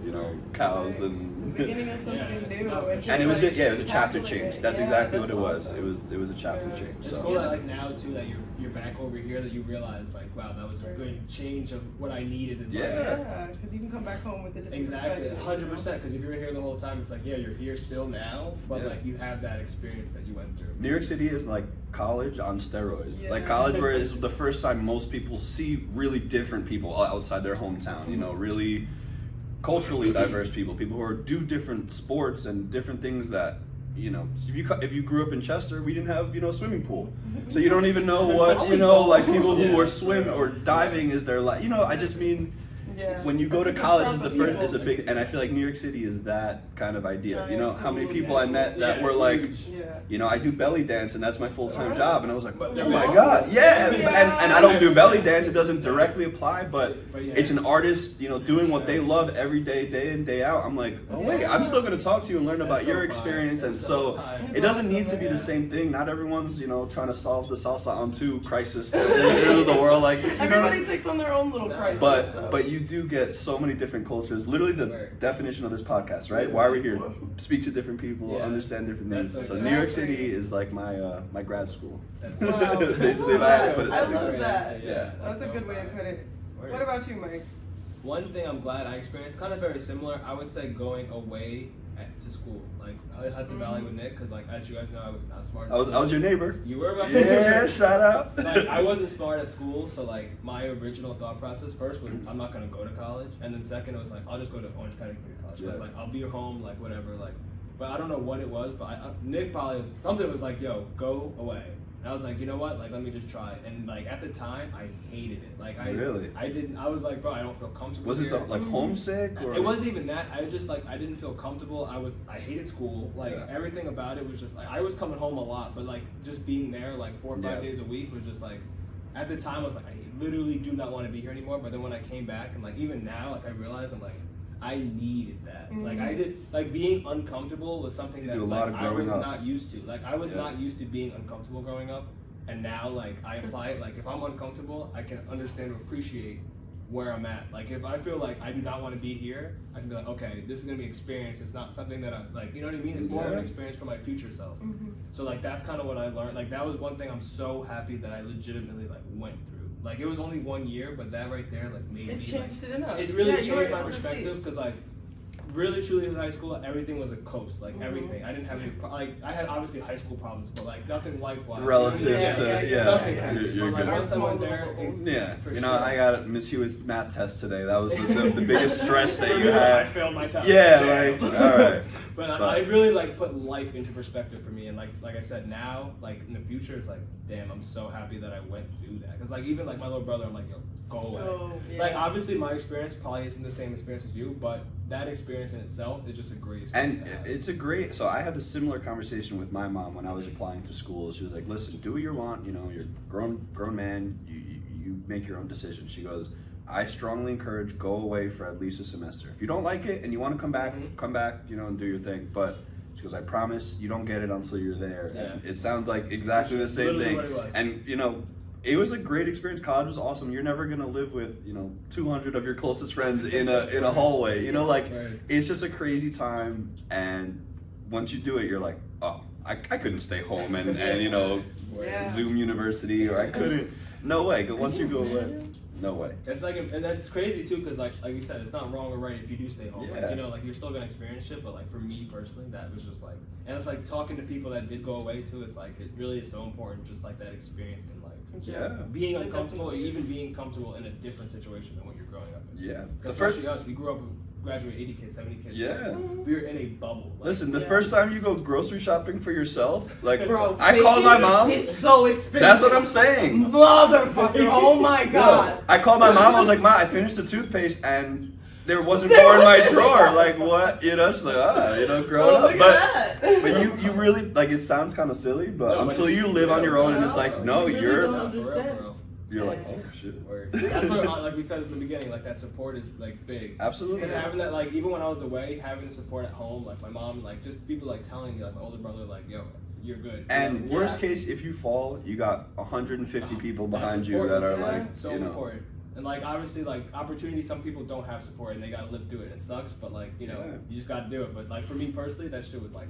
cows and. The beginning of something new. And it was a chapter change. That's exactly what it was. It was a chapter change. It's cool that now too that you're back over here, that you realize wow, that was a good change of what I needed in life. Yeah, because you can come back home with a different perspective. 100%. Because if you were here the whole time, it's you're here still now, but you have that experience that you went through. New York City is like college on steroids. College where it's the first time most people see really different people outside their hometown. Really culturally diverse people who do different sports and different things that. If you grew up in Chester, we didn't have a swimming pool, so you don't even know what people who are swim or diving is their life. I just mean, Yeah. when you go That's to a good college crop is the of first people. is a big, and I feel like New York City is that kind of idea. You Giant know how many pool, people yeah. I met that Yeah, were like, huge. Yeah. you know, I do belly dance and that's my full-time job, and I was like, But oh they're my big. god, yeah. Yeah. And I don't do belly dance; it doesn't directly apply, but yeah. it's an artist, you know, doing what they love every day, day in, day out. I'm like, oh wait, I'm still gonna talk to you and learn about That's your so experience, fire. and That's so fire. it doesn't need to be the Yeah. same thing. Not everyone's, you know, trying to solve the salsa on two crisis in the world, like, you know. Everybody takes on their own little crisis. But you do get so many different cultures. Literally the Right. definition of this podcast, right? Why we're here, speak to different people, Yeah. understand different That's things. so So good. New York City is like my grad school. That's Wow. Basically, if I had to put it I somewhere. love that. Yeah. That's a good way to put it. Word. What about you, Mike? One thing I'm glad I experienced, kind of very similar, I would say going away to school. Like, I had Hudson Valley with Nick, because, like, as you guys know, I was not smart at I was your neighbor. You were my Yeah, shout out. Like, I wasn't smart at school, so, like, my original thought process first was, I'm not going to go to college. And then second, it was like, I'll just go to Orange County Community College. I was Yeah. like, I'll be home, like, whatever, like. But I don't know what it was, but Nick probably was, something was like, yo, go away. And I was like, you know what? Like, let me just try it. And like at the time, I hated it. Like, I was like, bro, I don't feel comfortable. Was it here. like homesick or? It wasn't even that. I just like I didn't feel comfortable. I hated school. Like Yeah. everything about it was just like I was coming home a lot, but like just being there like 4 or 5 Yeah. days a week was just like. At the time, I was like, I literally do not want to be here anymore. But then when I came back, and like even now, like I realized I'm like, I needed that. Like I did, like being uncomfortable was something that do a like, lot of I was growing up. not used to. Like I was Yeah. not used to being uncomfortable growing up, and now like I apply it. Like if I'm uncomfortable, I can understand and appreciate where I'm at. Like if I feel like I do not want to be here, I can be like, okay, this is gonna be an experience. It's not something that I like. You know what I mean? It's more of an Yeah. experience for my future self. So like that's kind of what I learned. Like that was one thing I'm so happy that I legitimately like went through. Like it was only 1 year, but that right there like made It me changed like, it enough. it really Yeah, you were changed my able to see. perspective because like really truly in high school everything was a coast, like everything. I didn't have any like I had obviously high school problems, but like nothing life wise. Relative Yeah, to yeah, Nothing. yeah. You're But like good. once I Small went little there, bubbles. Yeah, for you know, sure. I got Miss Hewitt's math test today. That was the biggest stress that For you me, I had. failed my test. Yeah, Damn. like, all right. But I really like put life into perspective for me, and like I said, now like in the future, it's like, damn, I'm so happy that I went through that. Cause like even like my little brother, I'm like, yo, go away. So, yeah. Like obviously my experience probably isn't the same experience as you, but that experience in itself is just a great experience. And to have. it's a great. So I had a similar conversation with my mom when I was applying to school. She was like, "Listen, do what you want. You know, you're a grown man. You make your own decisions." She goes, "I strongly encourage go away for at least a semester. If you don't like it and you want to come back, come back. You know, and do your thing. But." She goes, I promise you don't get it until you're there. Yeah. And it sounds like exactly the same Literally thing. what it was. And you know, it was a great experience. College was awesome. You're never gonna live with 200 of your closest friends in a hallway. You know, like Right. it's just a crazy time. And once you do it, you're like, oh, I couldn't stay home and Yeah. Zoom University, or I couldn't. No way. But once you go away, no way. It's like, and that's crazy too, because like you said, it's not wrong or right if you do stay home. Yeah. Like, you know, like you're still gonna experience shit, but like for me personally, that was just like, and it's like talking to people that did go away too. It's like it really is so important, just like that experience in life. Just Yeah. being Like, uncomfortable, or definitely. even being comfortable in a different situation than what you're growing up in. Yeah. The Especially first. us, we grew up, graduated 80 kids, 70 kids. Yeah. We were in a bubble. Like, Listen, the Yeah. first time you go grocery shopping for yourself, like Bro, I called my bacon mom. is so expensive. That's what I'm saying. Motherfucker, oh my god. No, I called my mom. I was like, "Ma, I finished the toothpaste and there wasn't more in my drawer." Like what? You know, she's like, growing Oh, up. look at that. But you really like. It sounds kind of silly, but No, but until you live on your own, and it's like, no, You really you're don't Nah, for real, understand. for real. you're like, oh shit. Word. That's what, like we said at the beginning, like that support is like big. Absolutely. Because having that, like, even when I was away, having the support at home, like my mom, like just people like telling me, like my older brother, like, yo, you're good. And You know? worst case, if you fall, you got 150 people behind you support that is, are yeah, like, so important. And like obviously, like opportunity, some people don't have support and they gotta live through it. It sucks, but like Yeah. you just gotta do it. But like for me personally, that shit was like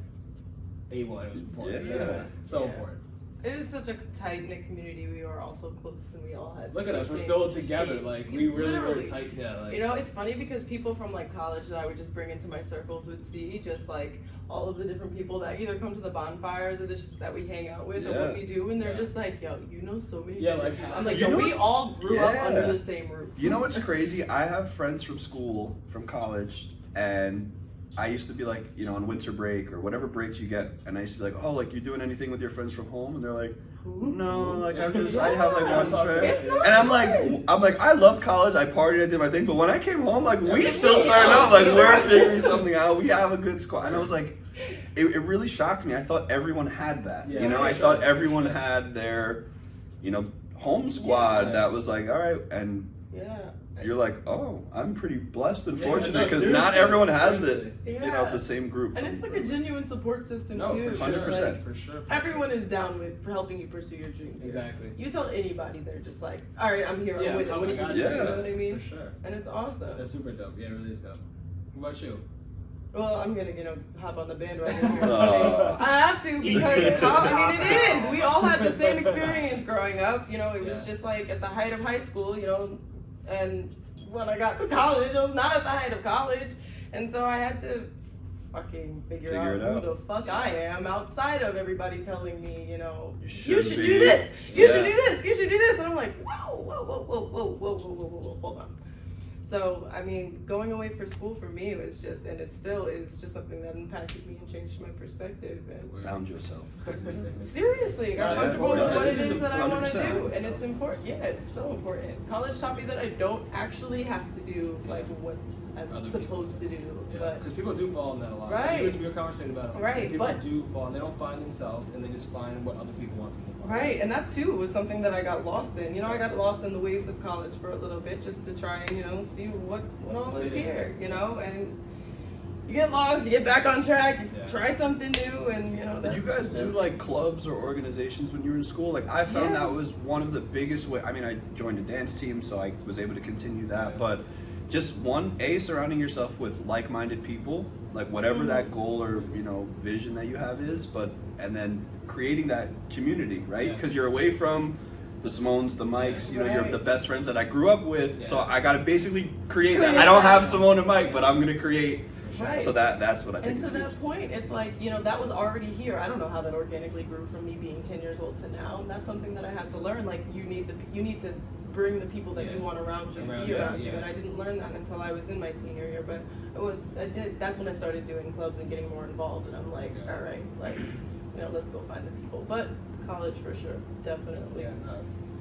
A1. It was important. Yeah. So Yeah. important. It was such a tight knit community. We were all so close, and we all had. Look at us, we're same still together. shapes. Like we really were Literally. tight. Yeah. Like You know, it's funny because people from like college that I would just bring into my circles would see just like all of the different people that either come to the bonfires or just that we hang out with or Yeah. what we do, and they're Yeah. just like, yo, you know so many. Yeah, different like, people. I'm like, you yo, know we what's- all grew up Yeah. under the same roof. You know what's crazy? I have friends from school, from college, and I used to be like, you know, on winter break or whatever breaks you get, and I used to be like, oh, like, you doing anything with your friends from home? And they're like, no, like, I have like one friend. And I'm like, I loved college, I partied, I did my thing, but when I came home, like, we still turned up, like, we're figuring something out, we have a good squad. And I was like, it really shocked me. I thought everyone had that, you know, I thought everyone had their, you know, home squad that was like, all right, and you're like, oh, I'm pretty blessed and fortunate because not everyone has the, you know, the same group. And it's like a genuine support system too. 100%. For sure. Everyone is down with helping you pursue your dreams. Exactly. You tell anybody, they're just like, all right, I'm here, I'm with it. What do you do? You know what I mean? For sure. And it's awesome. That's super dope. Yeah, it really is dope. What about you? Well, I'm gonna, you know, hop on the bandwagon here. I have to because I mean, it is. We all had the same experience growing up. You know, it was just like at the height of high school. You know, and when I got to college, I was not at the height of college, and so I had to fucking figure out who the fuck I am outside of everybody telling me, you know, you should do this, you should do this, you should do this, and I'm like, whoa, hold on. So, I mean, going away for school for me was just, and it still is just something that impacted me and changed my perspective. And found yourself. Seriously, I got comfortable with what it is that I want to do, and so. it's important. Yeah, it's so important. College taught me that I don't actually have to do like what I'm supposed to do. But because people do fall in that a lot. Right. We were conversating about it. Right, people but do fall, and they don't find themselves, and they just find what other people want them to find. Right, and that too was something that I got lost in. You know, I got lost in the waves of college for a little bit just to try and, you know, see what all is here, you know, and you get lost, you get back on track, you try something new, and, you know, that's... Did you guys do, like, clubs or organizations when you were in school? Like, I found that was one of the biggest ways. I mean, I joined a dance team, so I was able to continue that, but just surrounding yourself with like-minded people, like whatever that goal or, you know, vision that you have is, and then creating that community, right? Because you're away from the Simones, the Mikes, you know, you're the best friends that I grew up with, so I gotta basically create that. I don't have Simone and Mike, but I'm gonna create. Right. So that's what I think. And to that point, it's like, you know, that was already here. I don't know how that organically grew from me being 10 years old to now. And that's something that I had to learn. Like, you need to bring the people that you want around you, be around you. And I didn't learn that until I was in my senior year. But that's when I started doing clubs and getting more involved. And I'm like, all right, like, you know, let's go find the people. But college for sure, definitely. Yeah, no,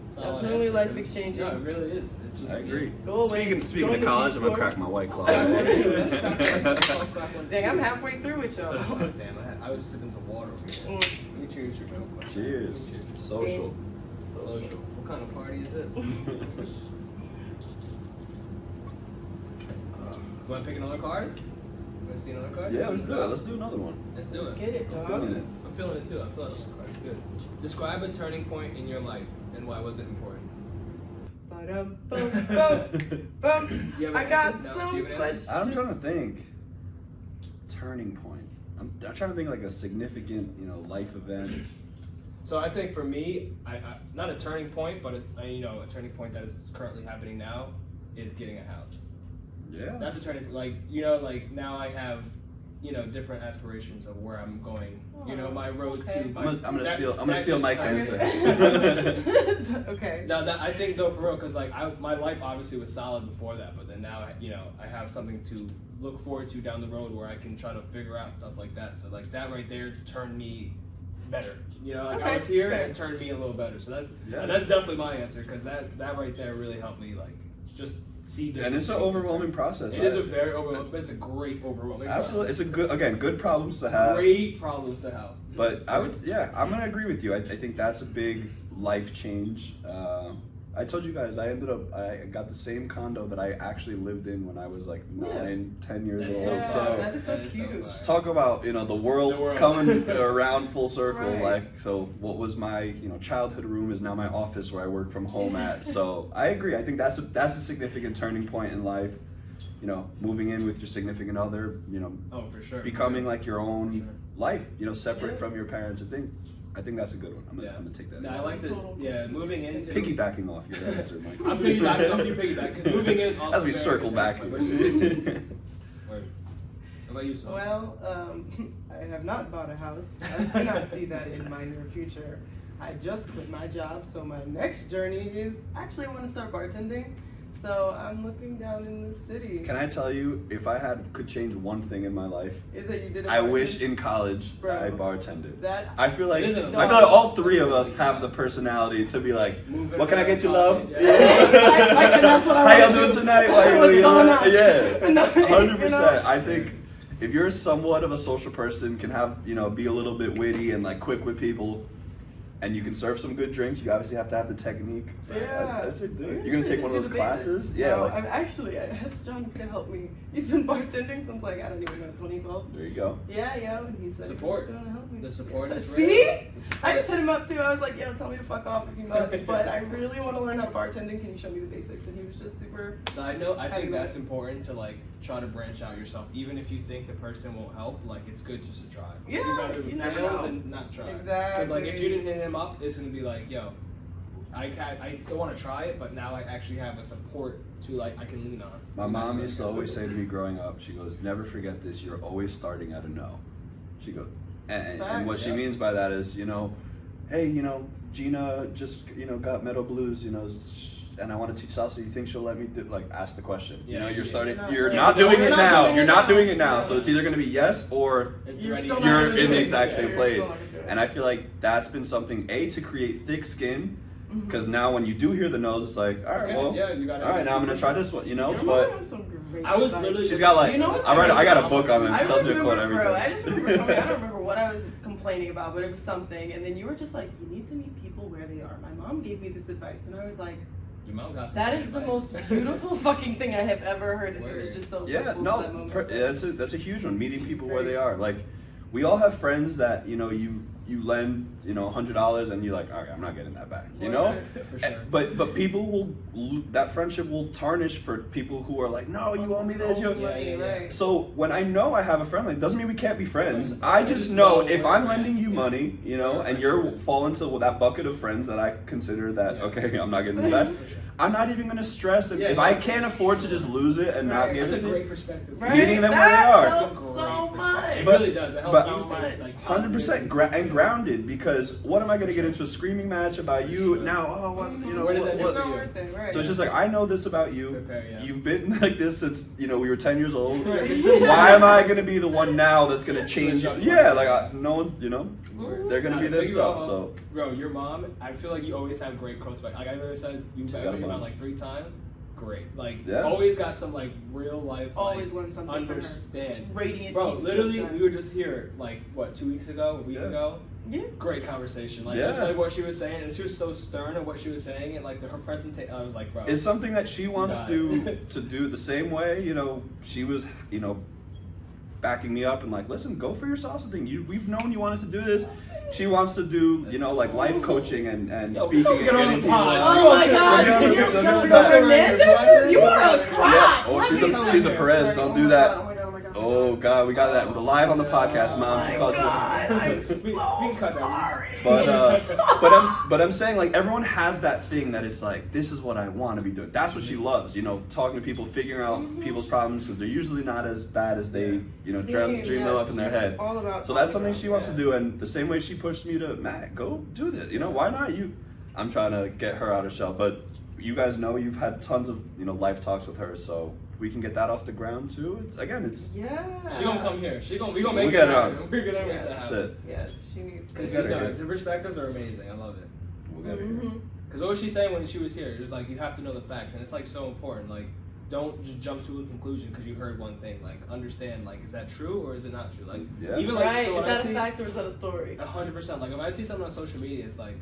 it's definitely life exchanging. No, it really is. It's just I agree. Go away. Speaking of college, I'm gonna crack my White Claw. Dang, I'm halfway through it, y'all. Damn, I was sipping some water over here. Let me cheers you real quick. Cheers. Social. What kind of party is this? You want to pick another card? You want to see another card? Yeah, let's do it. Let's do another one. Let's do Let's it. get it, dog. I'm feeling it. I'm feeling it too. I feel another card. It's good. Describe a turning point in your life and why was it important? I got some questions. I'm trying to think. Turning point. I'm trying to think like a significant, you know, life event. So I think for me, I not a turning point, but a turning point that is currently happening now is getting a house. Yeah. That's a turning point. Like, you know, like now I have, you know, different aspirations of where I'm going. You know, my road to. I'm gonna steal Mike's answer. Okay. No, I think though for real, because like my life obviously was solid before that, but then now I have something to look forward to down the road where I can try to figure out stuff like that. So like that right there turned me better. You know, like I was here and it turned me a little better. So that's definitely my answer, because that right there really helped me like just see. And it's an overwhelming process. It is a very overwhelming, but it's a great overwhelming Absolutely. process. It's good problems to have. Great problems to have. But I'm gonna agree with you. I think that's a big life change. I told you guys I got the same condo that I actually lived in when I was like 9-10 years old. That is so cute. Let's talk about, you know, the world coming around full circle. Right. Like, so what was my, you know, childhood room is now my office where I work from home at. So I agree. I think that's a significant turning point in life. You know, moving in with your significant other. You know, for sure. Becoming like your own life. You know, separate from your parents. I think that's a good one. I'm gonna take that. No, I like moving into piggybacking off your answer, Mike. I'm piggybacking off your piggyback, because moving is also. As we circle back. How about you, Simone? Well, I have not bought a house. I do not see that in my near future. I just quit my job, so my next journey is actually I want to start bartending. So I'm looking down in the city. Can I tell you, if I could change one thing in my life, Is that you did I wish in college Bro, I bartended. that I feel like It isn't a all three of us have the personality to be like, Moving what can I around get you, talking, love? yeah. and that's what I How y'all wanna doing do. tonight? What's going on? Yeah, No, 100%. I think if you're somewhat of a social person, can have, be a little bit witty and like quick with people, and you can serve some good drinks, you obviously have to have the technique. Yeah. That's it, dude. Maybe You're gonna we take should one just of do those the basics. classes? Yeah. No, Like, I'm actually, I asked John to help me. He's been bartending since like, I don't even know, 2012. there you go. Yeah, and he said Support. he was gonna help me. The support is See? real. The support. I just hit him up too. I was like, yo, tell me to fuck off if you must, but I really want to learn how to bartending. Can you show me the basics? And he was just super. Side note, I think Happy that's with it. important to like try to branch out yourself. Even if you think the person won't help, like it's good just to try. Yeah, You'd rather you never fail know. than not try. Exactly. Because like if you didn't hit him up, it's gonna be like, yo, I still want to try it, but now I actually have a support to like I can lean on. My mom used to always say to me growing up, she goes, never forget this, you're always starting at a no. She goes, and what she Yeah. means by that is, hey, Gina just, got metal blues, and I want to teach salsa, you think she'll let me do, like, ask the question? Yeah, You're yeah. starting, You're not- you're yeah, not you're doing it not now, doing you're it not now. doing it now, Yeah. so it's either going to be yes or It's You're ready. still not you're gonna in do the it. exact Yeah, same you're plane. still not gonna do it. And I feel like that's been something, to create thick skin, Mm-hmm. because now when you do hear the no's, it's like, all right, Okay, well, yeah, you gotta all right, now I'm going to try this one, Your mom but has some great I was advice. literally she's got like, You know what's I got a crazy? book on it, she I tells me to remember, quote everything. bro, I just remember coming, I don't remember what I was complaining about, but it was something, and then you were just like, you need to meet people where they are. My mom gave me this advice, and I was like, Your mom got some that good is the advice. most beautiful fucking thing I have ever heard, and it was Word. just so Yeah, helpful no, for that moment. that's a huge one. Meeting people where great. they are. Like, we all have friends that you lend $100 and you're like, all right, I'm not getting that back. For sure. But people that friendship will tarnish for people who are like, no, you owe me this. Oh, Yeah. right. So when I know I have a friend, like, doesn't mean we can't be friends. Friends. I just know if I'm Yeah. lending you money, Yeah. and you're fall into that bucket of friends that I consider that Yeah. okay, I'm not getting this back. For sure. I'm not even gonna stress if, Yeah, if I yeah. can't afford to just lose it and not Right. give That's it a to great you. perspective. Right? Meeting them where That they are. helps so much. It But- really does. It helps but- you So stay much. like 100% and grounded, because what am I gonna get into a screaming match about you Sure. now? Oh, what Where does that It's get not you? worth it, right? So it's just like, I know this about you. Prepare, yeah. You've been like this since we were 10 years old. Right. Why am I gonna be the one now that's gonna change? Switch up. Yeah, like no one, they're gonna Nah, be the thing themselves. about- So Bro, your mom, I feel like you always have great quotes. Like I literally said, you've got met a your mom bunch. like 3 times. Great. Like, Yeah. always got some like real life. Always like, learn something from her. understand. Radiant Bro, piece of literally, sunshine. we were just here like what 2 weeks ago, a week Yeah. ago. Yeah. Great conversation. Like Yeah. just like what she was saying, and she was so stern at what she was saying, and like her presentation. I was like, bro. it's something that she wants Got to it. do the same way. She was backing me up and like, listen, go for your salsa thing. We've known you wanted to do this. She wants to do, like life coaching and Yo, speaking don't and get on getting the people. pod. Oh my She'll gosh, get on can the- you she'll go get to back. Hernandez? You are a Yeah. crack. Oh, Let she's me a come she's a here. Perez. Sorry. Don't Oh do my that. God, oh my God, oh my God. Oh God, we got that live on the podcast, Mom. She Oh called my God, I'm We- so we can cut that. sorry. but I'm saying, like, everyone has that thing that it's like, this is what I want to be doing. That's what she loves, talking to people, figuring out people's problems, because they're usually not as bad as they dream them up in their Yes, head. she's all about So that's talking something about she wants yeah. to do, and the same way she pushed me to, Matt, go do this. Why not you? I'm trying to get her out of shell, but you guys know you've had tons of life talks with her, so if we can get that off the ground too, it's Yeah. She gonna come here. We gonna We'll make get it her happen. on. We're gonna make Yes. that That's happen. it. Yes, she needs Cause Get her no, here. the perspectives are amazing. I love it. We'll get her here. Mhm. Cause what was she saying when she was here? It was like you have to know the facts, and it's like so important. Like, don't just jump to a conclusion because you heard one thing. Like, understand. Like, is that true or is it not true? Like, Yeah. even like Right, so is when I that a see fact or is that a story? 100%. Like, if I see something on social media, it's like.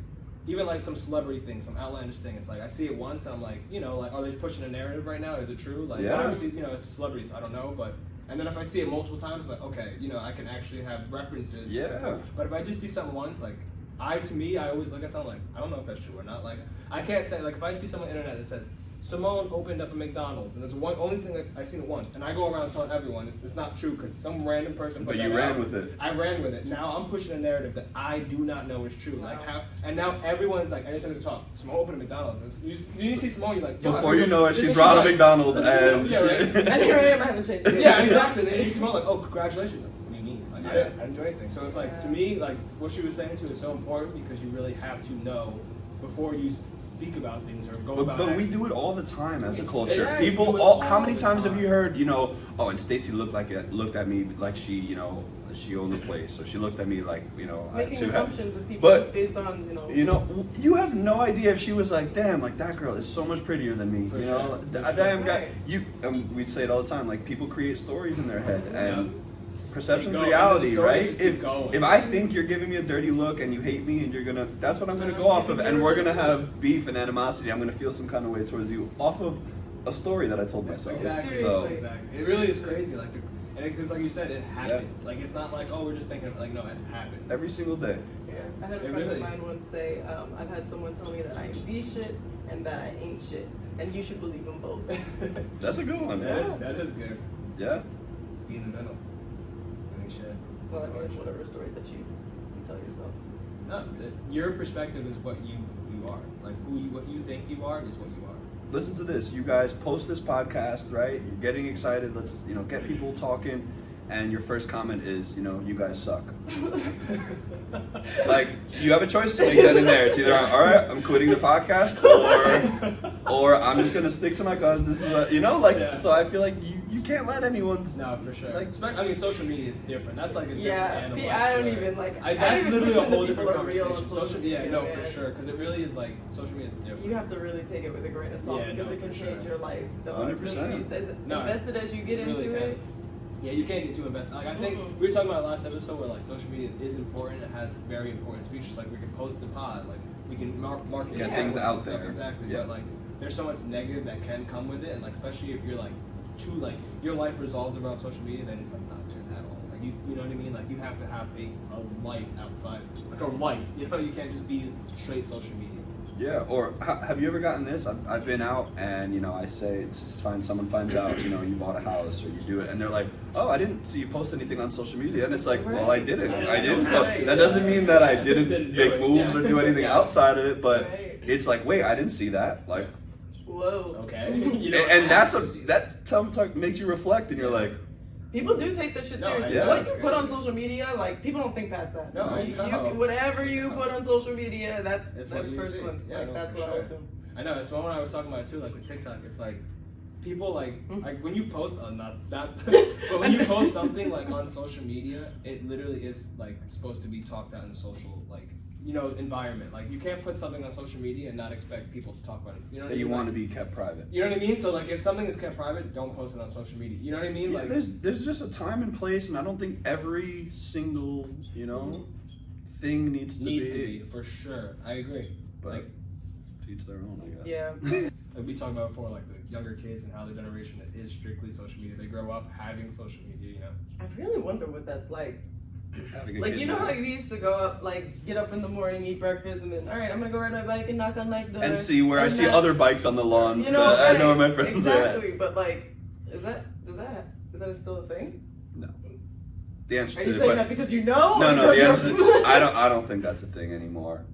Even like some celebrity thing, some outlandish thing, it's like I see it once and I'm like, like, are they pushing a narrative right now? Is it true? Like, Yeah. obviously, it's a celebrity, so I don't know. But and then if I see it multiple times, I'm like, okay, I can actually have references. Yeah. But if I just see something once, like, I always look at something like, I don't know if that's true or not. Like, I can't say, like, if I see something on the internet that says Simone opened up a McDonald's, and it's only thing that I've seen it once, and I go around telling everyone it's not true because some random person. But put you that ran out. with it. I ran with it. Now I'm pushing a narrative that I do not know is true. Like how, and now everyone's like, anytime they talk, Simone opened a McDonald's. And you see Simone, you're like, yo, Before you know it, this she's is Ronald like- McDonald, and Yeah, right. And here I am, I haven't changed it. yeah, exactly. Then you see Simone like, oh, congratulations. What do you mean? Like, Yeah. I didn't do anything. So it's like, to me, like what she was saying too is so important because you really have to know before you speak about things or go But about. we actions. do it all the time as a It's- culture. yeah, we do People, it how all many the times have time. you heard, you know, oh, and Stacy looked at me like she, you know, she owned the place, or she looked at me like, you know, Making to assumptions of people But- just based on, you know. You know, you have no idea if she was like, damn, like that girl is so much prettier than me. For you sure, know, for that sure. damn guy. Right. You, and we say it all the time. Like people create stories in their head, and perception's Keep going. reality, And the stories right? just keep If going. if I think you're giving me a dirty look and you hate me and you're gonna, that's what I'm gonna go You off think of, and you're we're a gonna dirty have beef and animosity. I'm gonna feel some kind of way towards you off of a story that I told myself. Exactly. So Seriously. Exactly. It really is crazy. Like, because like you said, it happens. Like it's not like, oh, we're just thinking. Like no, it happens. every single day. Yeah, I had a It friend really- of mine once say, I've had someone tell me that I am the shit and that I ain't shit, and you should believe them both. That's a good one. that is good. Yeah. Be in the middle. I mean, shit. Well, I mean, it's whatever story that you tell yourself. No, your perspective is what you are. Like what you think you are is what you are. Listen to this. You guys post this podcast, right? You're getting excited. Let's, you know, get people talking. And your first comment is, you know, you guys suck. Like, you have a choice to make that in there. It's either, all right, I'm quitting the podcast, or I'm just gonna stick to my guns. This is what, you know, like. Yeah. So I feel like you can't let anyone's. No, for sure. Like, I mean, social media is different. That's like a different Yeah, animal. I don't swear. even like. I, I that's don't even literally a pretend whole that people different are real on conversation. Social media, media, no, man. for sure, because it really is like social media is different. You have to really take it with a grain of salt Yeah, because no, it can for change sure. your life. 100%. As No, invested as you get it really into can. it. Yeah, you can't get too invested. Like I think Mm-mm. we were talking about last episode where like social media is important. It has very important features. Like we can post the pod. Like we can market Get it, things and out stuff. there. Exactly. Yeah. But like there's so much negative that can come with it, and like especially if you're like too like your life resolves around social media, then it's like not good at all. Like you know what I mean? Like you have to have a life outside, like a life. You know, you can't just be straight social media. Yeah, or have you ever gotten this? I've been out and, you know, I say, it's fine, someone finds out, you know, you bought a house or you do it, and they're like, oh, I didn't see you post anything on social media. And it's like, well, I didn't. I didn't post. Right. That doesn't mean that I didn't Didn't do make it, moves yeah. or do anything outside of it, but Right. it's like, wait, I didn't see that. Like, Whoa. Okay. You know, and that's actually- that sometimes makes you reflect, and you're like, People do take this shit No, seriously. yeah, What that's you put great. on social media, like people don't think past that. No, I you, know. whatever you put on social media, that's It's what you first see. glimpse. Yeah, Like no, that's for what I sure. assume. I know. It's one I was talking about too. Like with TikTok, it's like people like when you post on not but when you post something like on social media, it literally is like supposed to be talked out in a social like environment. Like you can't put something on social media and not expect people to talk about it. You know what I that mean? you want to Like, be kept private. You know what I mean? So like if something is kept private, don't post it on social media. You know what I mean? Yeah, Like there's just a time and place, and I don't think every single, thing needs to be. for sure. I agree. But Like to each their own, I guess. Yeah. like we talked about before, like the younger kids and how the generation that is strictly social media. They grow up having social media. You know. I really wonder what that's like. Having a Like kid you know now. how we used to go up, like get up in the morning, eat breakfast, and then all right, I'm gonna go ride my bike and knock on next door and see where I and see that's- other bikes on the lawns. You know, that I know right, where my friends are at. exactly. But like, is that still a thing? The answer Are to you the saying question. that because you know? No, or no. The because answer. you're- I don't think that's a thing anymore.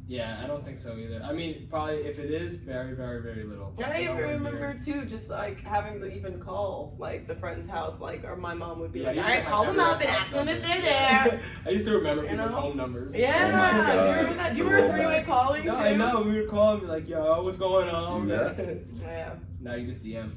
Yeah, I don't think so either. I mean, probably if it is, very, very, very little. And I even Nowhere remember near. too, just like having to even call like the friend's house, like or my mom would be Yeah, I like, used all to right, have call them everyone's up and house ask them if numbers. they're there. I used to remember You people's know? home numbers. Yeah, Oh my do you God. remember that? Do you The remember three-way rollback. calling No, too? I know. We would call and be like, "Yo, what's going on?" Do that? Yeah. Now you just DM.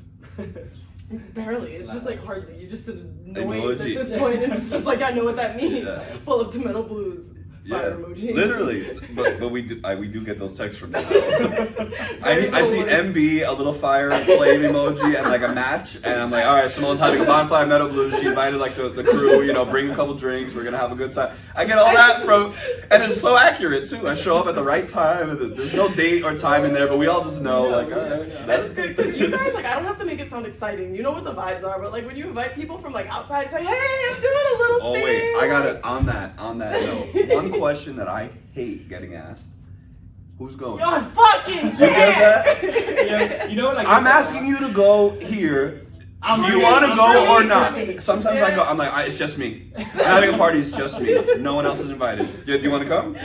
Barely. It's just like hardly. You just said noise Emoji. at this point, and it's just like I know what that means. Yeah. Pull up to Metal Blues. Fire emoji. Literally. But we do get those texts from them. I see MB, a little fire flame emoji, and like a match, and I'm like, all right, Simone's having a bonfire Metal Blues. She invited like the crew, bring a couple drinks. We're gonna have a good time. I get all that from, and it's so accurate too. I show up at the right time, and there's no date or time in there, but we all just know, like, all right, That's good because you guys, like, I don't have to make it sound exciting. You know what the vibes are, but like when you invite people from like outside, say, hey, I'm doing a little Oh thing. wait, I got it on that note. One question that I hate getting asked: who's going? I fucking You get can't. Yeah, you know, like I'm asking you to go here. I'm Do you free, want to I'm go free, or I'm not? free. Sometimes I go. I'm like, it's just me. I'm having a party. It's just me. No one else is invited. Do you want to come?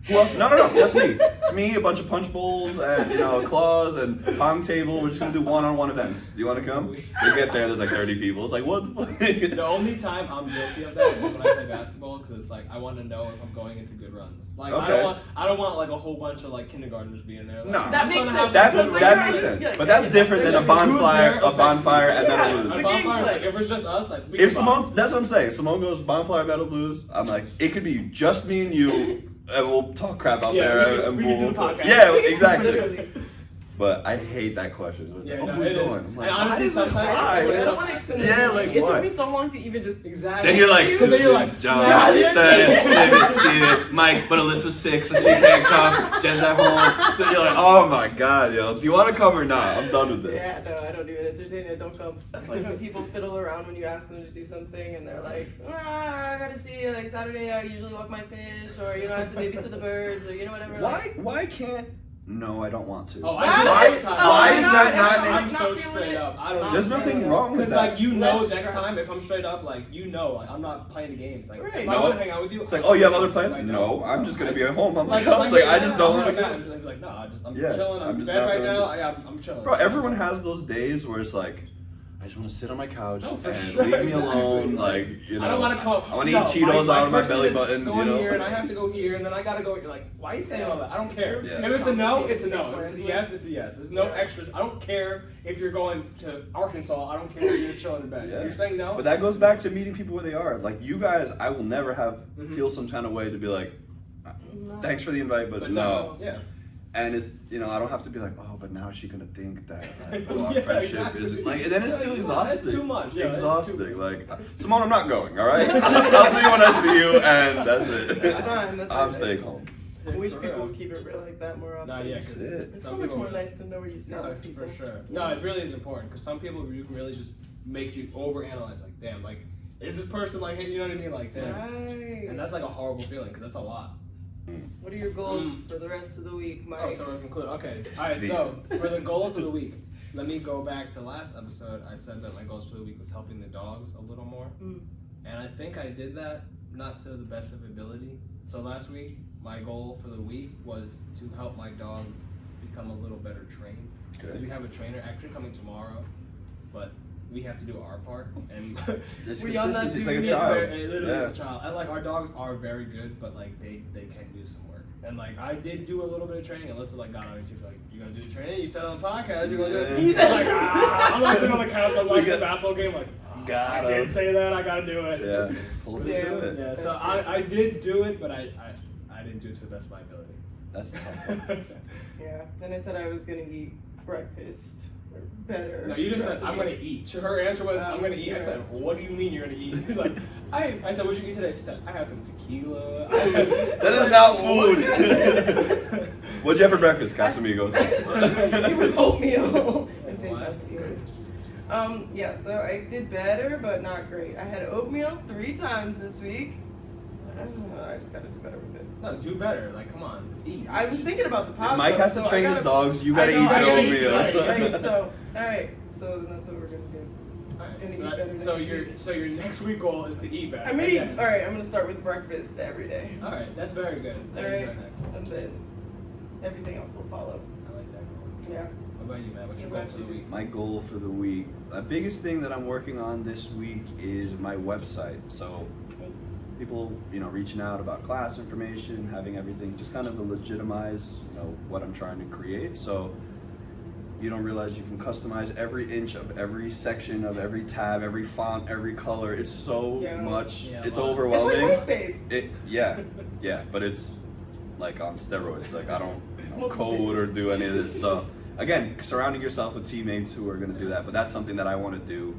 Who else? No, just me. It's me, a bunch of punch bowls, and claws and pong table. We're just gonna do one-on-one events. Do you want to come? We get there. There's like 30 people. It's like, what the fuck? The only time I'm guilty of that is when I play basketball, because it's like I want to know if I'm going into good runs. Like Okay. I don't want like a whole bunch of like kindergartners being there. Like, No. That makes sense. That Because, like, makes you're sense. just, But that's different than a bonfire, and Yeah. metal A blues. bonfire is like, gameplay. if it's just us, like we If can vibe. Simone, that's what I'm saying. Simone goes bonfire, metal blues. I'm like, it could be just me and you, and we'll talk crap out Yeah, there. we can do the podcast. Yeah, exactly. Literally. But I hate that question. It's Yeah, like, no, who's it is. going? I'm like, And honestly, why is it- sometimes why? I don't want to explain Yeah, it. like It what? took me so long to even just Exactly. Then you're like, Because then Susan, you're like, John, God, yes. Steven, Mike, but Alyssa's sick, so she can't come. Jen's at home. Then you're like, oh my god, yo, do you want to come or not? I'm done with this. Yeah, no, I don't even entertain it. Don't come. That's like when people fiddle around when you ask them to do something, and they're like, I gotta see. Like Saturday, I usually walk my fish, or I have to babysit the birds, or whatever. Like, Why can't? No, I don't want to. Oh, Why? I do Why- this time. why is that not- I'm not so feeling straight it? up. I don't. There's nothing wrong with Because that. like you know, Less next stress. time if I'm straight up, like like I'm not playing the games. Like Right. if I No. want to hang out with you, It's like, oh, you have other plans? No, I'm just gonna be at home. I'm like, I just don't want to go. Like no, I'm Yeah, chilling. I'm I'm in just bed not right feeling now. I'm chilling. Bro, everyone has those days where it's like, I just want to sit on my couch No, for and sure, leave me exactly. alone. Like, I don't want to call. I want to eat Cheetos out of my belly button. Going here and I have to go here and then I gotta go. You're like, why are you saying all that? I don't care. Yeah. If it's a no, it's a no. If it's a Yeah. yes, it's a yes. There's no Yeah. extras. I don't care if you're going to Arkansas. I don't care if you're chilling in bed. Yeah. If you're saying no, But that goes back to meeting people where they are. Like, you guys, I will never Mhm. feel some kind of way to be like, no. thanks for the invite, but no. Yeah. And it's, I don't have to be like, oh, but now is she gonna think that like, Yeah, our friendship exactly. is like, and then it's too Yeah, exhausting. it's too much. Yeah, it's exhausting. too- Like, Simone, I'm not going. All right, I'll see you when I see you, and that's it. That's fine. That's I'm it. staying home. I wish people would keep it real like that more often. Nah, yeah, That's because it. It's so much more nice to know where you stand No, with people. for sure. No, it really is important because some people you can really just make you overanalyze. Like, damn, like, is this person like, hey, you know what I mean? Like, damn. Right. And that's like a horrible feeling because that's a lot. What are your goals for the rest of the week, Mike? Oh, so we're concluding. Okay. All right. So for the goals of the week, let me go back to last episode. I said that my goals for the week was helping the dogs a little more, and I think I did that not to the best of ability. So last week, my goal for the week was to help my dogs become a little better trained. Because we have a trainer actually coming tomorrow, but we have to do our part. And It's Were y'all not consistency. It's doing like a it? child. it literally Yeah. is a child. And like our dogs are very good, but like they can use some work. And like I did do a little bit of training. Alyssa like got on me too. Like, you gonna do the training? You said on the podcast. You're gonna do it. He's like, I'm not sitting on the couch. I'm watching the basketball game. Like, Got I did him. say that. I gotta do it. Yeah, hold it to it. Yeah. So I did do it, but I didn't do it to the best of my ability. That's a tough one. Yeah. Then I said I was gonna eat breakfast or better. No, you just said I'm gonna eat. Her answer was I'm gonna eat. I said, what do you mean you're gonna eat? He's like, I said, what'd you eat today? She said, I had some tequila. That is not food. What'd you have for breakfast, Casamigos? It was oatmeal. I think What? that's what it was. Yeah, so I did better, but not great. I had oatmeal 3 times this week. I just gotta do better with it. No, do better. Like, come on, let's eat. I was thinking about the pop. If Mike has to train his dogs, you gotta eat your oatmeal. Right, so, alright. So then that's what we're gonna do. Alright, Gonna so, eat better so next your week. so your next week goal is to eat better. I'm gonna eat. Again. Alright, I'm gonna start with breakfast every day. Alright, that's very good. I Alright, enjoy that. and then everything else will follow. I like that goal. Yeah. What about you, man? What's your What goal about for the you? week? My goal for the week, the biggest thing that I'm working on this week is my website. So people, reaching out about class information, having everything just kind of to legitimize, what I'm trying to create. So you don't realize you can customize every inch of every section of every tab, every font, every color. It's so Yeah. much. Yeah, It's wow. overwhelming. It's like MySpace. Yeah, but it's like on steroids. Like I don't code or do any of this. So again, surrounding yourself with teammates who are going to do that. But that's something that I want to do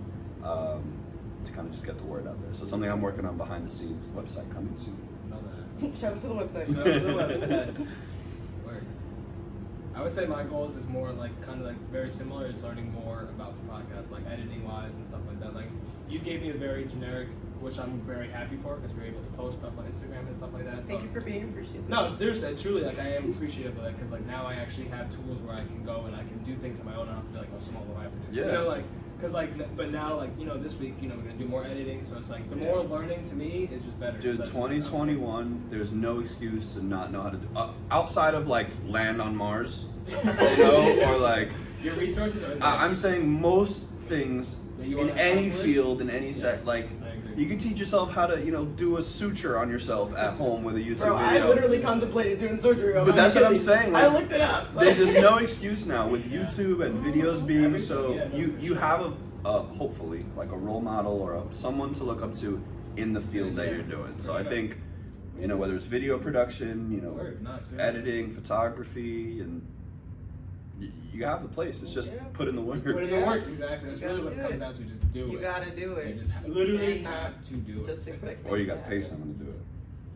to kind of just get the word out there. So it's something I'm working on behind the scenes. Website coming soon. Know that. Shout out to the website. Shout out to the website. Word. I would say my goals is more like kind of like very similar. Is learning more about the podcast, like editing wise and stuff like that. Like you gave me a very generic which I'm very happy for because we're able to post stuff on Instagram and stuff like that. Thank you for being appreciative. No, seriously, truly, like I am appreciative of that because like now I actually have tools where I can go and I can do things on my own. I don't have to be like, oh, Simone, what do I have to do? Yeah. You know, like, because like, but now like this week we're gonna do more editing, so it's like the more learning to me is just better. Dude, 2021, there's no excuse to not know how to do outside of like land on Mars, or like your resources are there. I'm saying most things you in wanna any accomplish? field, in any set, Yes, like I agree. you can teach yourself how to do a suture on yourself at home with a YouTube Bro, video. I literally contemplated doing surgery on But my that's what I'm Achilles. saying, I like, looked it up. There's no excuse now with YouTube and videos being Everything, so yeah, no, you for you sure. have a hopefully like a role model or someone to look up to in the field that Yeah, you're doing. for So I sure. think whether it's video production, Word, no, seriously. editing, photography, and you have the place. It's just put in the work. Put in the Yeah. work, exactly. That's You really gotta what it do comes it. down to. Just do You it. gotta do it. You just You literally cannot have to do it. Just expect Or you things got to to pay happen. someone to do it.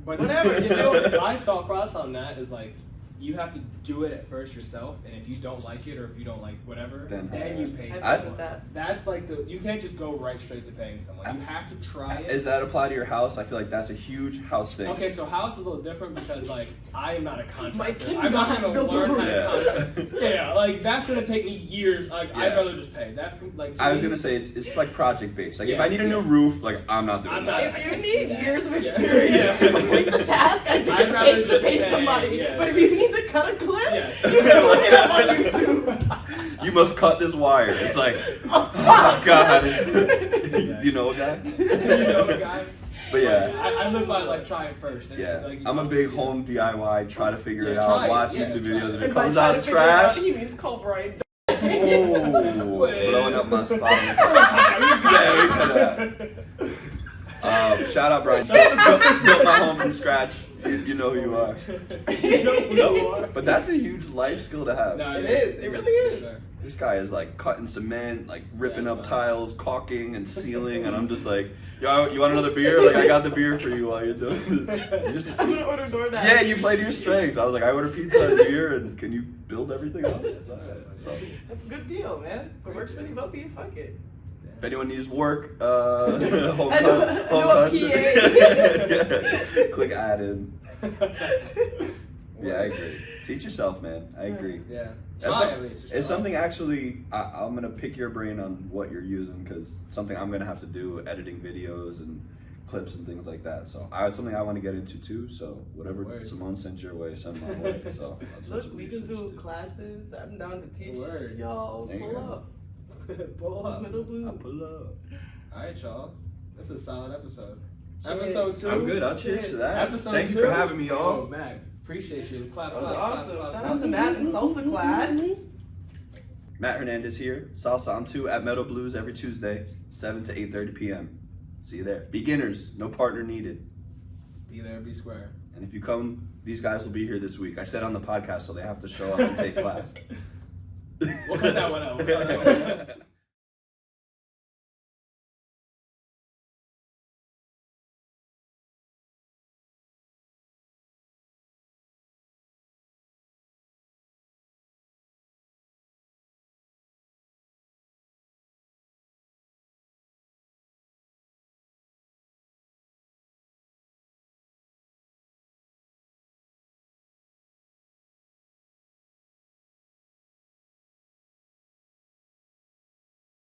But Whatever, you know. my thought process on that is like, you have to do it at first yourself, and if you don't like it or if you don't like whatever, Then then you pay I someone. feel that. That's like you can't just go right straight to paying someone. You have to try it. Does that apply to your house? I feel like that's a huge house thing. Okay, so house is a little different because like I am not a contractor. Mike I'm not cannot gonna build a learn how roof. to contract. Yeah, like that's gonna take me years. Like I'd Yeah. rather just pay. That's like. To I was me, gonna say it's like project based. Like if Yeah, I need a new yes. roof, like I'm not doing I'm that. not- If you I need can't do that. years of Yeah. experience Yeah. to complete the task, I think I'd it's rather safe to just pay pay, somebody. yeah. But if you need to cut a clip, Yes. you can look it up on YouTube. You must cut this wire. It's like, Oh, oh god. Yeah. Do you know a guy? you know the guy. But yeah. I live by like try it first. And, Yeah, like, I'm a big home DIY. Try to figure it Yeah, out. try it. Watch Yeah, YouTube try videos. it. If And it by comes trying out to figure it out, trash, he means call Brian. blowing up my spot. Yeah, we cut that. Shout out Brian. Built my home from scratch. You know who you are. You know who you are. But that's a huge life skill to have. No, It is. It really is. for sure. This guy is like cutting cement, like ripping Yeah, up it's tiles, caulking and sealing, and I'm just like, yo, you want another beer? Like I got the beer for you while you're doing this. You just, I'm gonna order DoorDash. yeah, you played your strengths. I was like, I order pizza and beer, and can you build everything else? So, That's a good deal, man. If it works for you both of you, fuck it. if anyone needs work, I know a yeah. Quick add in. Yeah, I agree. Teach yourself, man. I agree. Yeah. That's Try some- at least. Just It's try. something actually I'm gonna pick your brain on what you're using because something I'm gonna have to do editing videos and clips and things like that. So it's something I want to get into too. So whatever Word. Simone sent your way, send my way. So I'll do Look, some we can research, do too. classes. I'm down to teach Word. y'all. There you Pull go. up. Pull up. Middle blues. I'll pull up. All right, y'all. This is a solid episode. Cheers. Episode 2. I'm good. I'll cheers to that. Episode Thank 2. you for having me, Oh, y'all. Matt, appreciate you. Claps, That was claps, awesome. claps, Shout claps, out to Matt in salsa class. Matt Hernandez here. Salsa on 2 at Meadow Blues every Tuesday, 7 to 8:30 p.m. See you there. Beginners, no partner needed. Be there, be square. And if you come, these guys will be here this week. I said on the podcast, so they have to show up and take class. We'll cut that one out. We'll cut that one out.